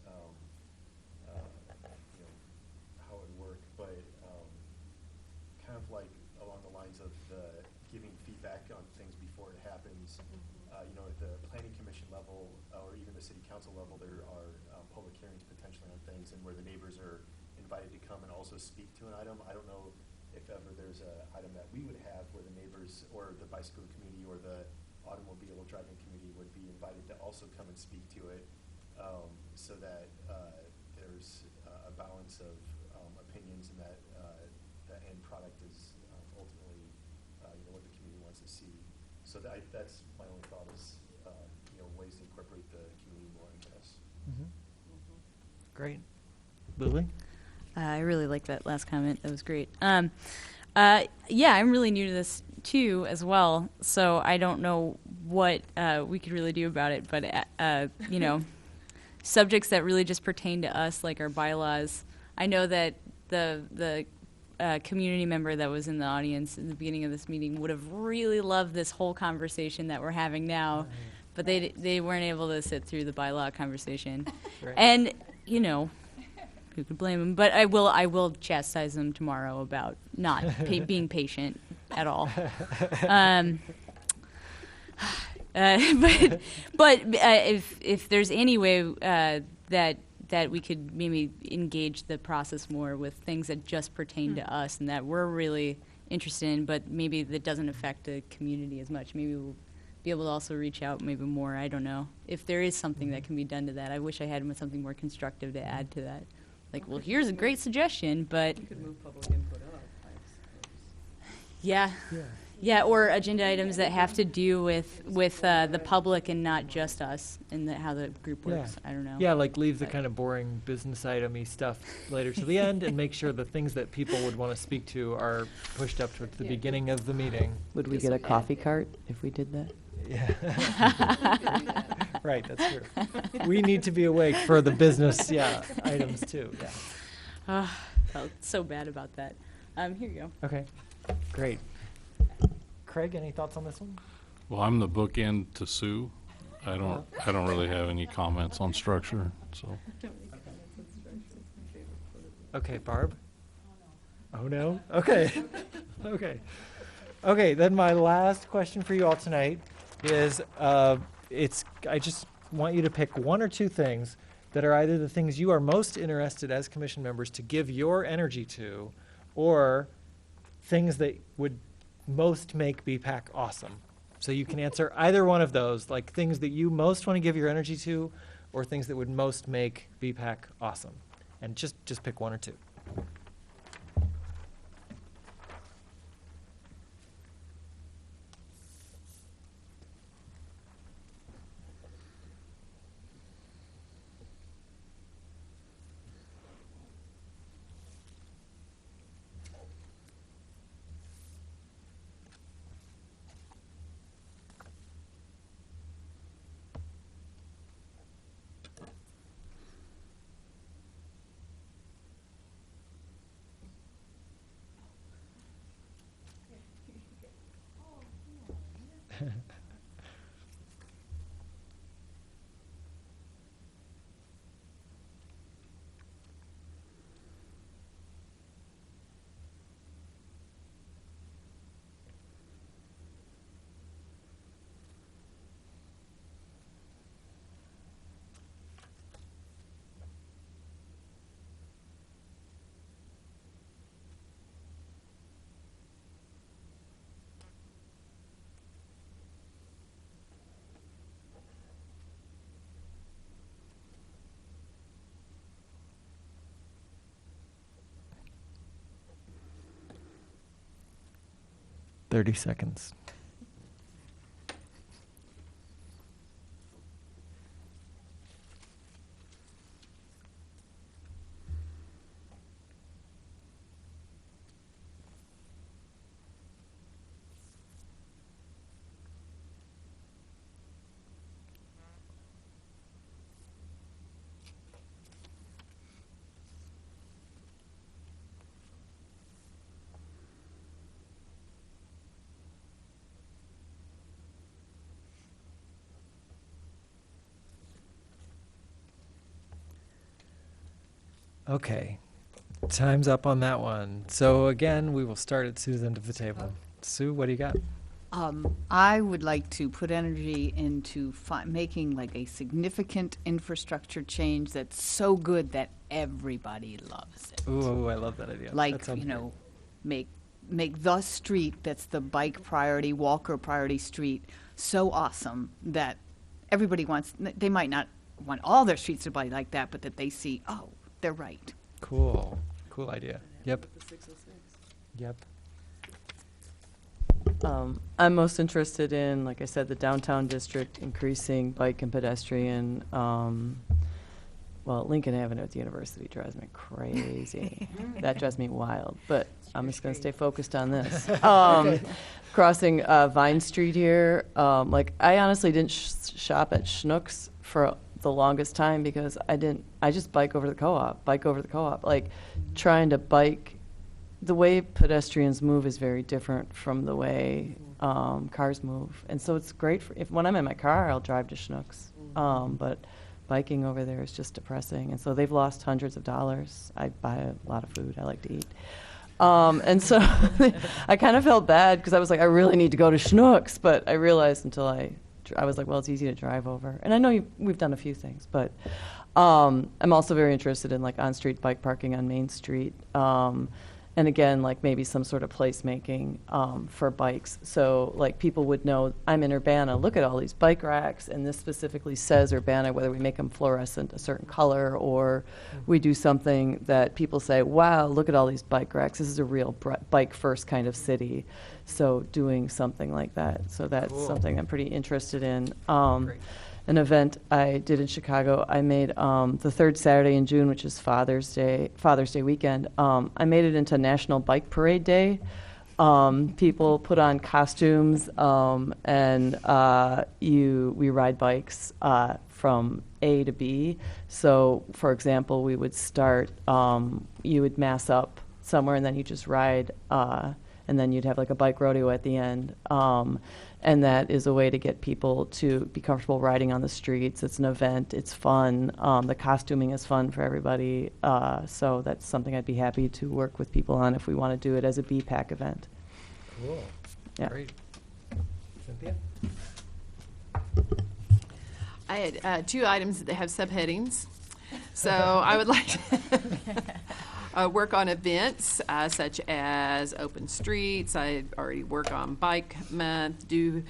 how it would work, but kind of like along the lines of the giving feedback on things before it happens. At the planning commission level or even the city council level, there are public hearings potentially on things, and where the neighbors are invited to come and also speak to an item. I don't know if ever there's an item that we would have where the neighbors or the bicycle committee or the automobile driving committee would be invited to also come and speak to it, so that there's a balance of opinions, and that the end product is ultimately what the community wants to see. So that's my only thought is ways to incorporate the community more into this. Great. Lily? I really like that last comment. That was great. Yeah, I'm really new to this too as well, so I don't know what we could really do about it, but you know, subjects that really just pertain to us, like our bylaws. I know that the community member that was in the audience in the beginning of this meeting would have really loved this whole conversation that we're having now, but they weren't able to sit through the bylaw conversation. Right. And you know, who could blame them? But I will chastise them tomorrow about not being patient at all. But if there's any way that we could maybe engage the process more with things that just pertain to us and that we're really interested in, but maybe that doesn't affect the community as much. Maybe we'll be able to also reach out maybe more. I don't know. If there is something that can be done to that, I wish I had something more constructive to add to that. Like, well, here's a great suggestion, but You could move public input up, I suppose. yeah. Yeah, or agenda items that have to do with the public and not just us, and how the group works. I don't know. Yeah, like leave the kind of boring business item-y stuff later to the end and make sure the things that people would want to speak to are pushed up towards the beginning of the meeting. Would we get a coffee cart if we did that? Yeah. Right, that's true. We need to be awake for the business, items too, Felt so bad about that. Here you go. Okay, great. Craig, any thoughts on this one? Well, I'm the bookend to Sue. I don't really have any comments on structure, so. Okay, Barb? Oh, no? Okay. Okay, then my last question for you all tonight is, I just want you to pick one or two things that are either the things you are most interested as commission members to give your energy to, or things that would most make BPAC awesome. So you can answer either one of those, like things that you most want to give your energy to, or things that would most make BPAC awesome. And just pick one or two. Thirty seconds. Okay, time's up on that one. So again, we will start at Sue's end of the table. Sue, what do you got? I would like to put energy into making like a significant infrastructure change that's so good that everybody loves it. Ooh, I love that idea. Like, That sounds you know, make the street that's the bike priority, walker priority street so awesome that everybody wants, they might not want all their streets to be like that, but that they see, oh, they're right. Cool. Cool idea. Yep. Yep. I'm most interested in, like I said, the downtown district, increasing bike and pedestrian. Well, Lincoln Avenue at the university drives me crazy. That drives me wild, but I'm just going to stay focused on this. crossing Vine Street here. Like, I honestly didn't shop at Schnucks for the longest time because I just bike over the co-op. Like, trying to bike, the way pedestrians move is very different from the way cars move. And so it's great when I'm in my car, I'll drive to Schnucks. But biking over there is just depressing. And so they've lost hundreds of dollars. I buy a lot of food. I like to eat. And so I kind of felt bad because I was like, I really need to go to Schnucks. But I realized until I was like, well, it's easy to drive over. And I know we've done a few things, but I'm also very interested in like on-street bike parking on Main Street. And again, like maybe some sort of placemaking for bikes. So like people would know, I'm in Urbana, look at all these bike racks, and this specifically says Urbana, whether we make them fluorescent, a certain color, or we do something that people say, wow, look at all these bike racks. This is a real bike first kind of city. So doing something like that. So that's something I'm pretty interested in. An event I did in Chicago, I made the third Saturday in June, which is Father's Day weekend. I made it into National Bike Parade Day. People put on costumes, and we ride bikes from A to B. So, for example, we would start. You would mass up somewhere, and then you just ride, and then you'd have like a bike rodeo at the end. And that is a way to get people to be comfortable riding on the streets. It's an event. It's fun. The costuming is fun for everybody. So that's something I'd be happy to work with people on if we want to do it as a BPAC event. Cool. Yeah. Great. Cynthia? I had two items that have subheadings. So I would like to work on events such as open streets. I already work on Bike Month, do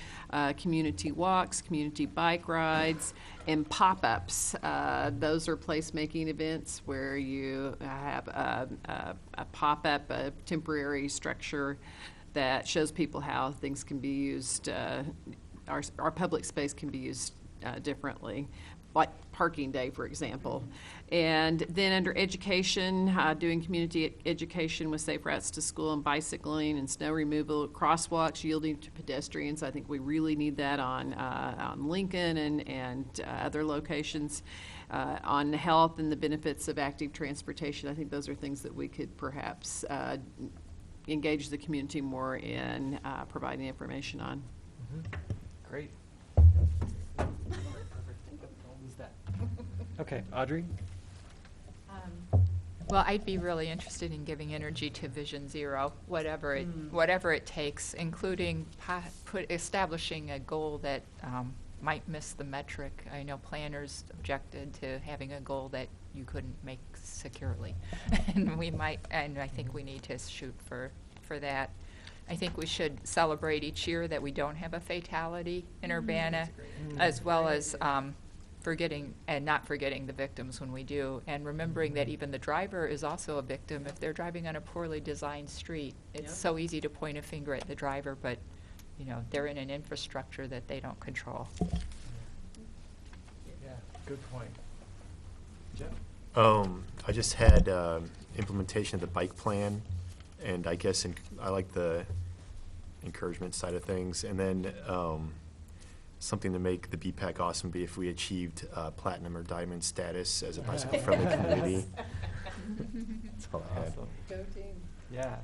community walks, community bike rides, and pop-ups. Those are place-making events where you have a pop-up, a temporary structure that shows people how things can be used, our public space can be used differently, like parking day, for example. And then under education, doing community education with safe routes to school and bicycling and snow removal, crosswalks yielding to pedestrians. I think we really need that on Lincoln and other locations. On health and the benefits of active transportation, I think those are things that we could perhaps engage the community more in providing information on. Great. Okay, Audrey? Well, I'd be really interested in giving energy to Vision Zero, whatever it takes, including establishing a goal that might miss the metric. I know planners objected to having a goal that you couldn't make securely, and I think we need to shoot for that. I think we should celebrate each year that we don't have a fatality in Urbana, as well as not forgetting the victims when we do, and remembering that even the driver is also a victim if they're driving on a poorly designed street. It's so easy to point a finger at the driver, but they're in an infrastructure that they don't control. Yeah, good point. Jeff? I just had implementation of the bike plan, and I guess I like the encouragement side of things, and then something to make the BPAC awesome be if we achieved platinum or diamond status as a bicycle-friendly community. That's all I had. Awesome. Go team. Yeah.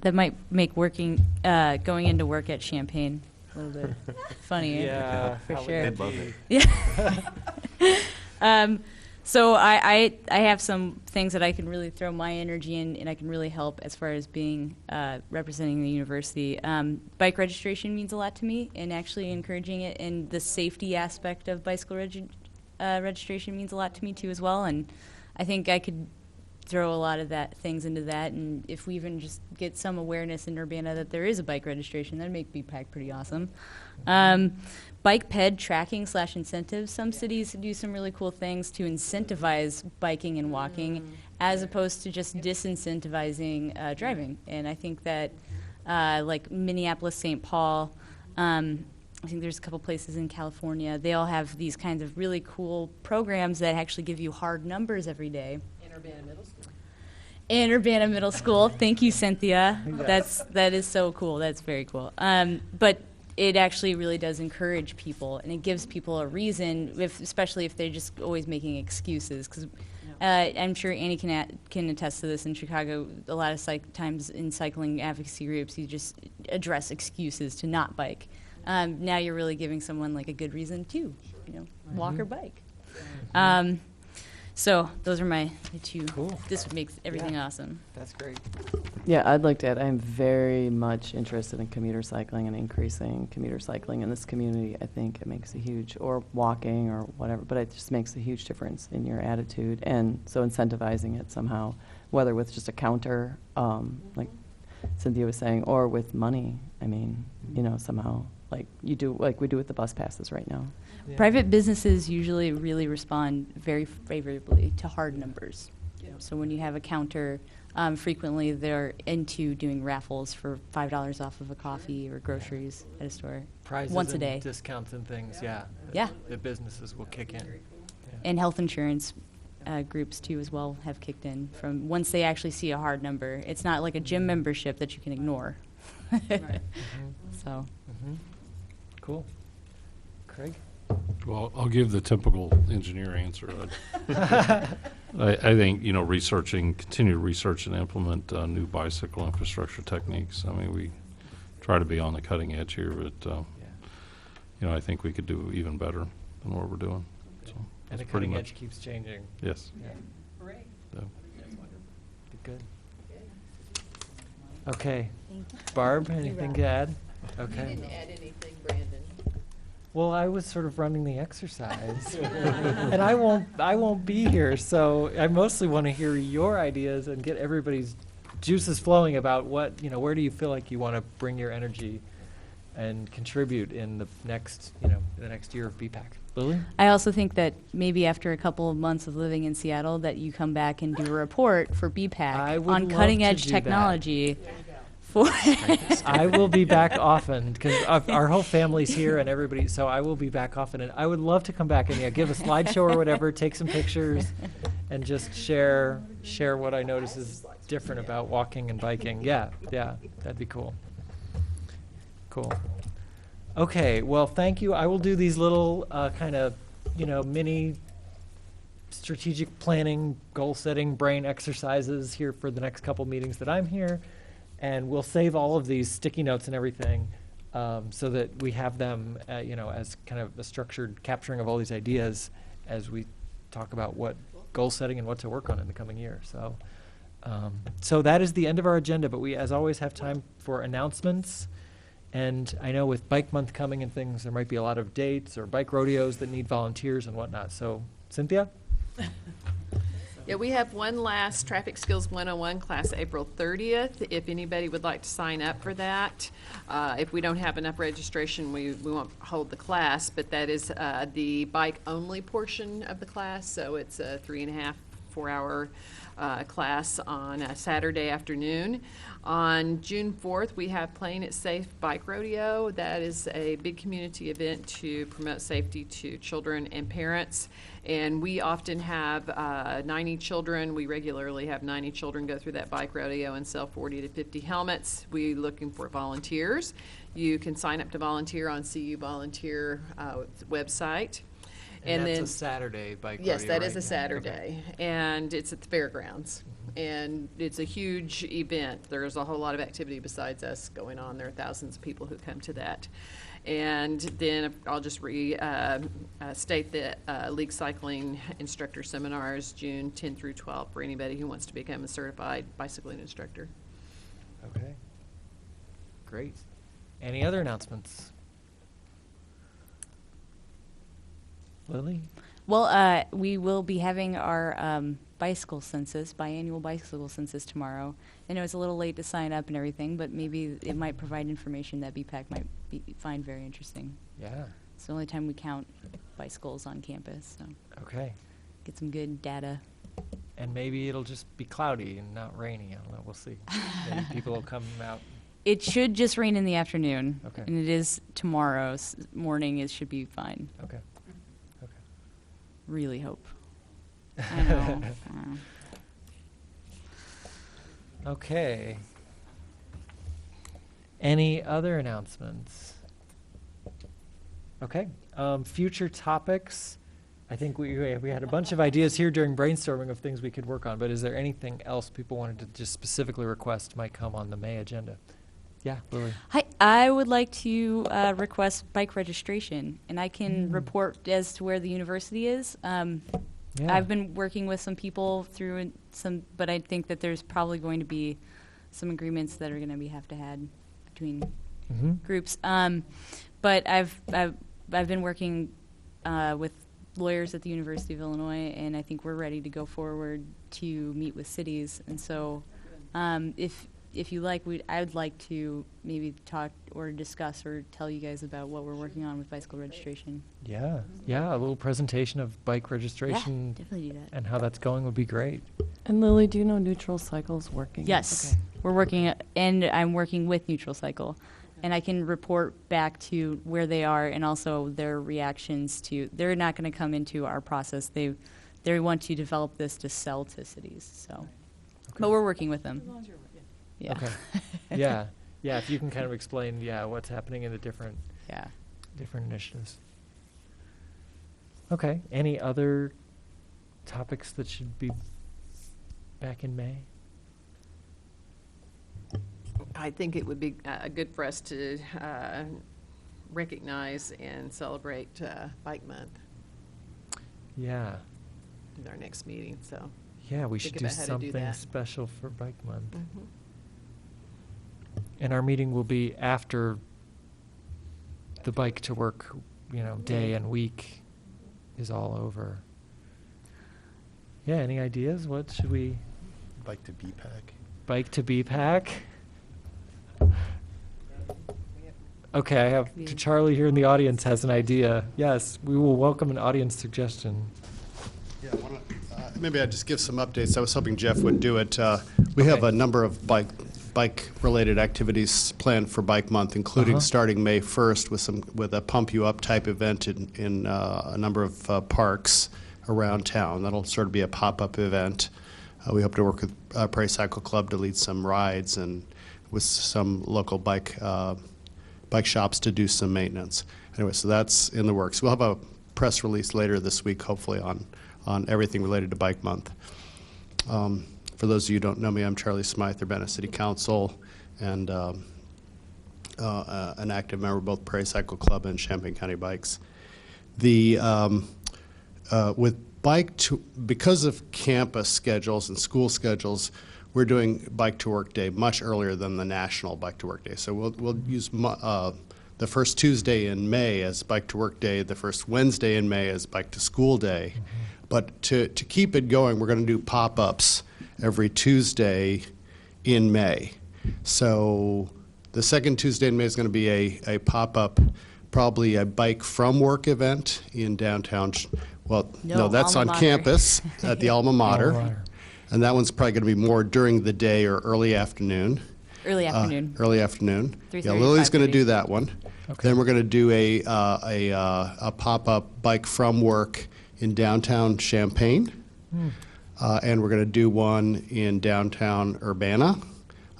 That might make going into work at Champaign a little bit funny. Yeah, for how would sure. that be? Yeah. So I have some things that I can really throw my energy in, and I can really help as far as being representing the university. Bike registration means a lot to me, and actually encouraging it, and the safety aspect of bicycle registration means a lot to me too as well. And I think I could throw a lot of things into that, and if we even just get some awareness in Urbana that there is a bike registration, that'd make BPAC pretty awesome. Bike ped tracking / incentives. Some cities do some really cool things to incentivize biking and walking as opposed to just disincentivizing driving. And I think that like Minneapolis, St. Paul, I think there's a couple places in California, they all have these kinds of really cool programs that actually give you hard numbers every day. In Urbana Middle School. in Urbana Middle School. Thank you, Cynthia. Yes. That is so cool. That's very cool. But it actually really does encourage people, and it gives people a reason, especially if they're just always making excuses. Because I'm sure Annie can attest to this in Chicago. A lot of times in cycling advocacy groups, you just address excuses to not bike. Now you're really giving someone like a good reason to, walk or bike. So those are my two. Cool. This makes everything awesome. That's great. Yeah, I'd like to add, I'm very much interested in commuter cycling and increasing commuter cycling in this community. I think it makes a huge, or walking or whatever, but it just makes a huge difference in your attitude. And so incentivizing it somehow, whether with just a counter, like Cynthia was saying, or with money. I mean, somehow, like we do with the bus passes right now. Yeah. Private businesses usually really respond very favorably to hard numbers. So when you have a counter, frequently they're into doing raffles for $5 off of a coffee or groceries at a store. Prizes once a and day. discounts and things, yeah. Yeah. The businesses will kick in. Yeah. And health insurance groups too as well have kicked in from once they actually see a hard number. It's not like a gym membership that you can ignore. So. Mm-hmm. Cool. Craig? Well, I'll give the typical engineer answer. I think, continue to research and implement new bicycle infrastructure techniques. I mean, we try to be on the cutting edge here, but, I think we could do even better than what we're doing. So And that's the pretty cutting much- edge keeps changing. Yes. Yeah. Hooray. Yeah. Good. Okay. Barb, anything to add? Okay. add anything, Brandon. Well, I was sort of running the exercise, and I won't be here, so I mostly want to hear your ideas and get everybody's juices flowing about what, where do you feel like you want to bring your energy and contribute in the next year of BPAC. Lily? I also think that maybe after a couple of months of living in Seattle that you come back and do a report for I BPAC would on love cutting to edge do that. technology. For I will be back often because our whole family's here and everybody, so I will be back often. And I would love to come back and give a slideshow or whatever, take some pictures, and just share what I notice is different about walking and biking. Yeah, that'd be cool. Cool. Okay, well, thank you. I will do these little kind of, mini strategic planning, goal-setting brain exercises here for the next couple meetings that I'm here. And we'll save all of these sticky notes and everything so that we have them, as kind of a structured capturing of all these ideas as we talk about what goal setting and what to work on in the coming year. So that is the end of our agenda, but we, as always, have time for announcements. And I know with Bike Month coming and things, there might be a lot of dates or bike rodeos that need volunteers and whatnot. So, Cynthia? Yeah, we have one last Traffic Skills 101 class April 30th. If anybody would like to sign up for that. If we don't have enough registration, we won't hold the class, but that is the bike-only portion of the class. So it's a 3.5, 4-hour class on a Saturday afternoon. On June 4th, we have Playing It Safe Bike Rodeo. That is a big community event to promote safety to children and parents. And we often have 90 children. We regularly have 90 children go through that bike rodeo and sell 40 to 50 helmets. We're looking for volunteers. You can sign up to volunteer on CU Volunteer website. And that's a Saturday bike rodeo, Yes, that is right? a Saturday, and it's at the fairgrounds. And it's a huge event. There's a whole lot of activity besides us going on. There are thousands of people who come to that. And then I'll just state that League Cycling Instructor Seminars, June 10 through 12, for anybody who wants to become a certified bicycling instructor. Okay. Great. Any other announcements? Lily? Well, we will be having our biannual bicycle census tomorrow. I know it's a little late to sign up and everything, but maybe it might provide information that BPAC might find very interesting. Yeah. It's the only time we count bicycles on campus, so Okay. get some good data. And maybe it'll just be cloudy and not rainy. I don't know. We'll see. Maybe people will come out. It should just rain in the afternoon. Okay. And it is tomorrow's morning. It should be fine. Okay. Really hope. I know. Okay. Any other announcements? Okay. Future topics. I think we had a bunch of ideas here during brainstorming of things we could work on, but is there anything else people wanted to just specifically request might come on the May agenda? Yeah, Lily. Hi, I would like to request bike registration, and I can report as to where the university is. Yeah. I've been working with some people through but I think that there's probably going to be some agreements that are going to be have to had between groups. But I've been working with lawyers at the University of Illinois, and I think we're ready to go forward to meet with cities. And so, if you like, I would like to maybe talk or discuss or tell you guys about what we're working on with bicycle registration. Yeah, a little presentation of bike registration Yeah, definitely do that. and how that's going would be great. And Lily, do you know Neutral Cycle's working? Yes, Okay. we're working, and I'm working with Neutral Cycle, and I can report back to where they are and also their reactions to. They're not going to come into our process. They want to develop this to sell to cities. So, but we're working with them. Yeah. Okay. Yeah. If you can kind of explain, what's happening in the different initiatives. Okay. Any other topics that should be back in May? I think it would be good for us to recognize and celebrate Bike Month Yeah. in our next meeting, so. Yeah, we should Think do about how to do something that. special for Bike Month. Mhm. And our meeting will be after the bike to work, day and week is all over. Yeah, any ideas? What should we? Bike to BPAC. Bike to BPAC? Okay, I have Charlie here in the audience has an idea. Yes, we will welcome an audience suggestion. Yeah, maybe I'd just give some updates. I was hoping Jeff would do it. We have a number of bike-related activities planned for Bike Month, including starting May 1st with a Pump You Up type event in a number of parks around town. That'll sort of be a pop-up event. We hope to work with Prairie Cycle Club to lead some rides and with some local bike shops to do some maintenance. Anyway, so that's in the works. We'll have a press release later this week, hopefully, on everything related to Bike Month. For those of you who don't know me, I'm Charlie Smythe, Urbana City Council, and an active member of both Prairie Cycle Club and Champaign County Bikes. Because of campus schedules and school schedules, we're doing Bike to Work Day much earlier than the National Bike to Work Day. So we'll use the first Tuesday in May as Bike to Work Day, the first Wednesday in May as Bike to School Day. But to keep it going, we're going to do pop-ups every Tuesday in May. So the second Tuesday in May is going to be a pop-up, probably a Bike from Work event in downtown. No, that's on campus at the Alma Mater. And that one's probably going to be more during the day or early afternoon. Early afternoon. Early afternoon. 3:30 Yeah, to Lily's going to 5:30. do that one. Okay. Then we're going to do a pop-up Bike from Work in downtown Champaign. And we're going to do one in downtown Urbana.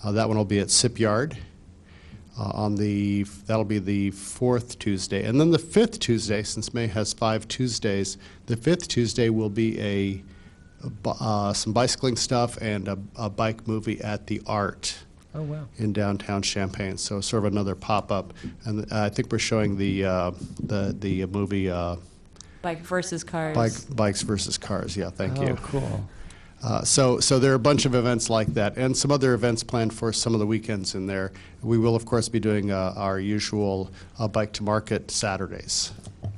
That one will be at Sip Yard. That'll be the fourth Tuesday. And then the fifth Tuesday, since May has 5 Tuesdays, the fifth Tuesday will be some bicycling stuff and a bike movie at the Art. Oh, wow. In downtown Champaign, so sort of another pop-up, and I think we're showing the movie Bike versus cars. Bikes versus Cars. Yeah, thank you. Oh, cool. So there are a bunch of events like that, and some other events planned for some of the weekends in there. We will, of course, be doing our usual Bike to Market Saturdays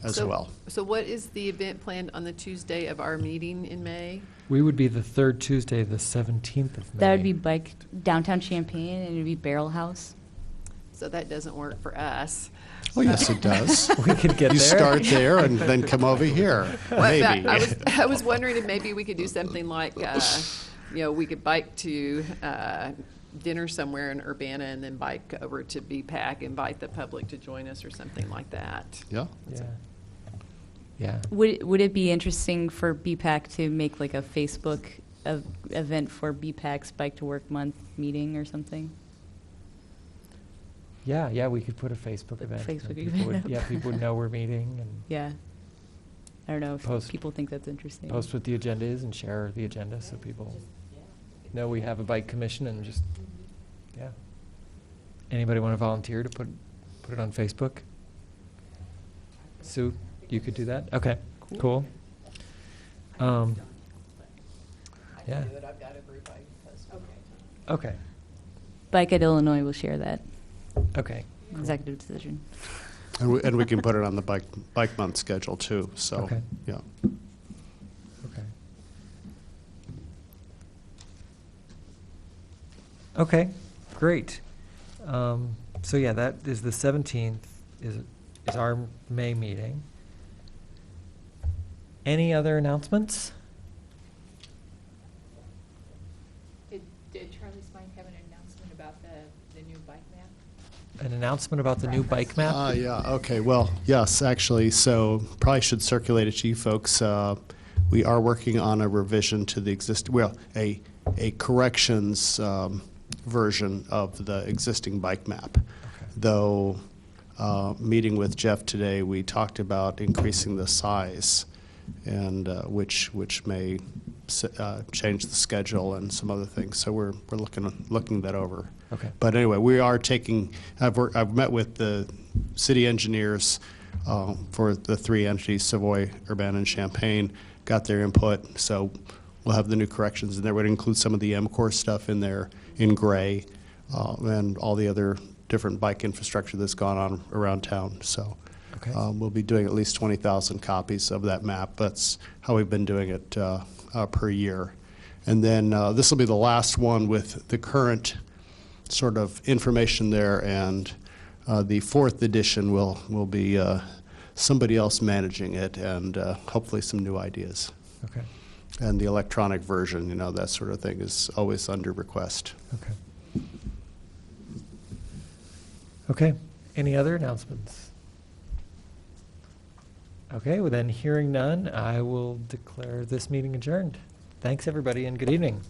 as well. So what is the event planned on the Tuesday of our meeting in May? We would be the third Tuesday, the 17th of May. That would be Bike downtown Champaign, and it would be Barrel House. So that doesn't work for us. Oh, yes, it does. We could get You there. start there and then come over here, Well, maybe. I was wondering if maybe we could do something like, we could bike to dinner somewhere in Urbana and then bike over to BPAC, invite the public to join us or something like that. Yeah. Yeah. Would it be interesting for BPAC to make like a Facebook a event for BPAC's Bike to Work Month meeting or something? Yeah, we could put a Facebook event. and Facebook people event would- Yeah, up. people would know we're meeting and Yeah. I don't know if Post- people think that's interesting. post what the agenda is and share the agenda so people know we have a bike commission and just, yeah. Anybody want to volunteer to put it on Facebook? Sue, you could do that? Okay, cool. Yeah. I've got a group I post. Okay, Bike at Illinois will share that okay. cool. executive decision. And we can put it on the bike month schedule too, so, Okay. yeah. Okay. Okay, great. So yeah, that is the 17th is our May meeting. Any other announcements? Did Charlie Spine have an announcement about the new bike map? An announcement about the new bike map? Yeah, okay, well, yes, actually, so probably should circulate it to you folks. We are working on a revision to the existing, well, a corrections version of the existing bike map. Though, meeting with Jeff today, we talked about increasing the size, and which may change the schedule and some other things. So we're looking that over. Okay. But anyway, we are taking. I've met with the city engineers for the three entities, Savoy, Urbana, and Champaign. Got their input, so we'll have the new corrections in there. Would include some of the MCOR stuff in there in gray, and all the other different bike infrastructure that's gone on around town. So. Okay. We'll be doing at least 20,000 copies of that map. That's how we've been doing it per year. And then this will be the last one with the current sort of information there, and the fourth edition will be somebody else managing it, and hopefully some new ideas. Okay. And the electronic version, that sort of thing is always under request. Okay. Okay. Any other announcements? Okay, well then, hearing none, I will declare this meeting adjourned. Thanks, everybody, and good evening.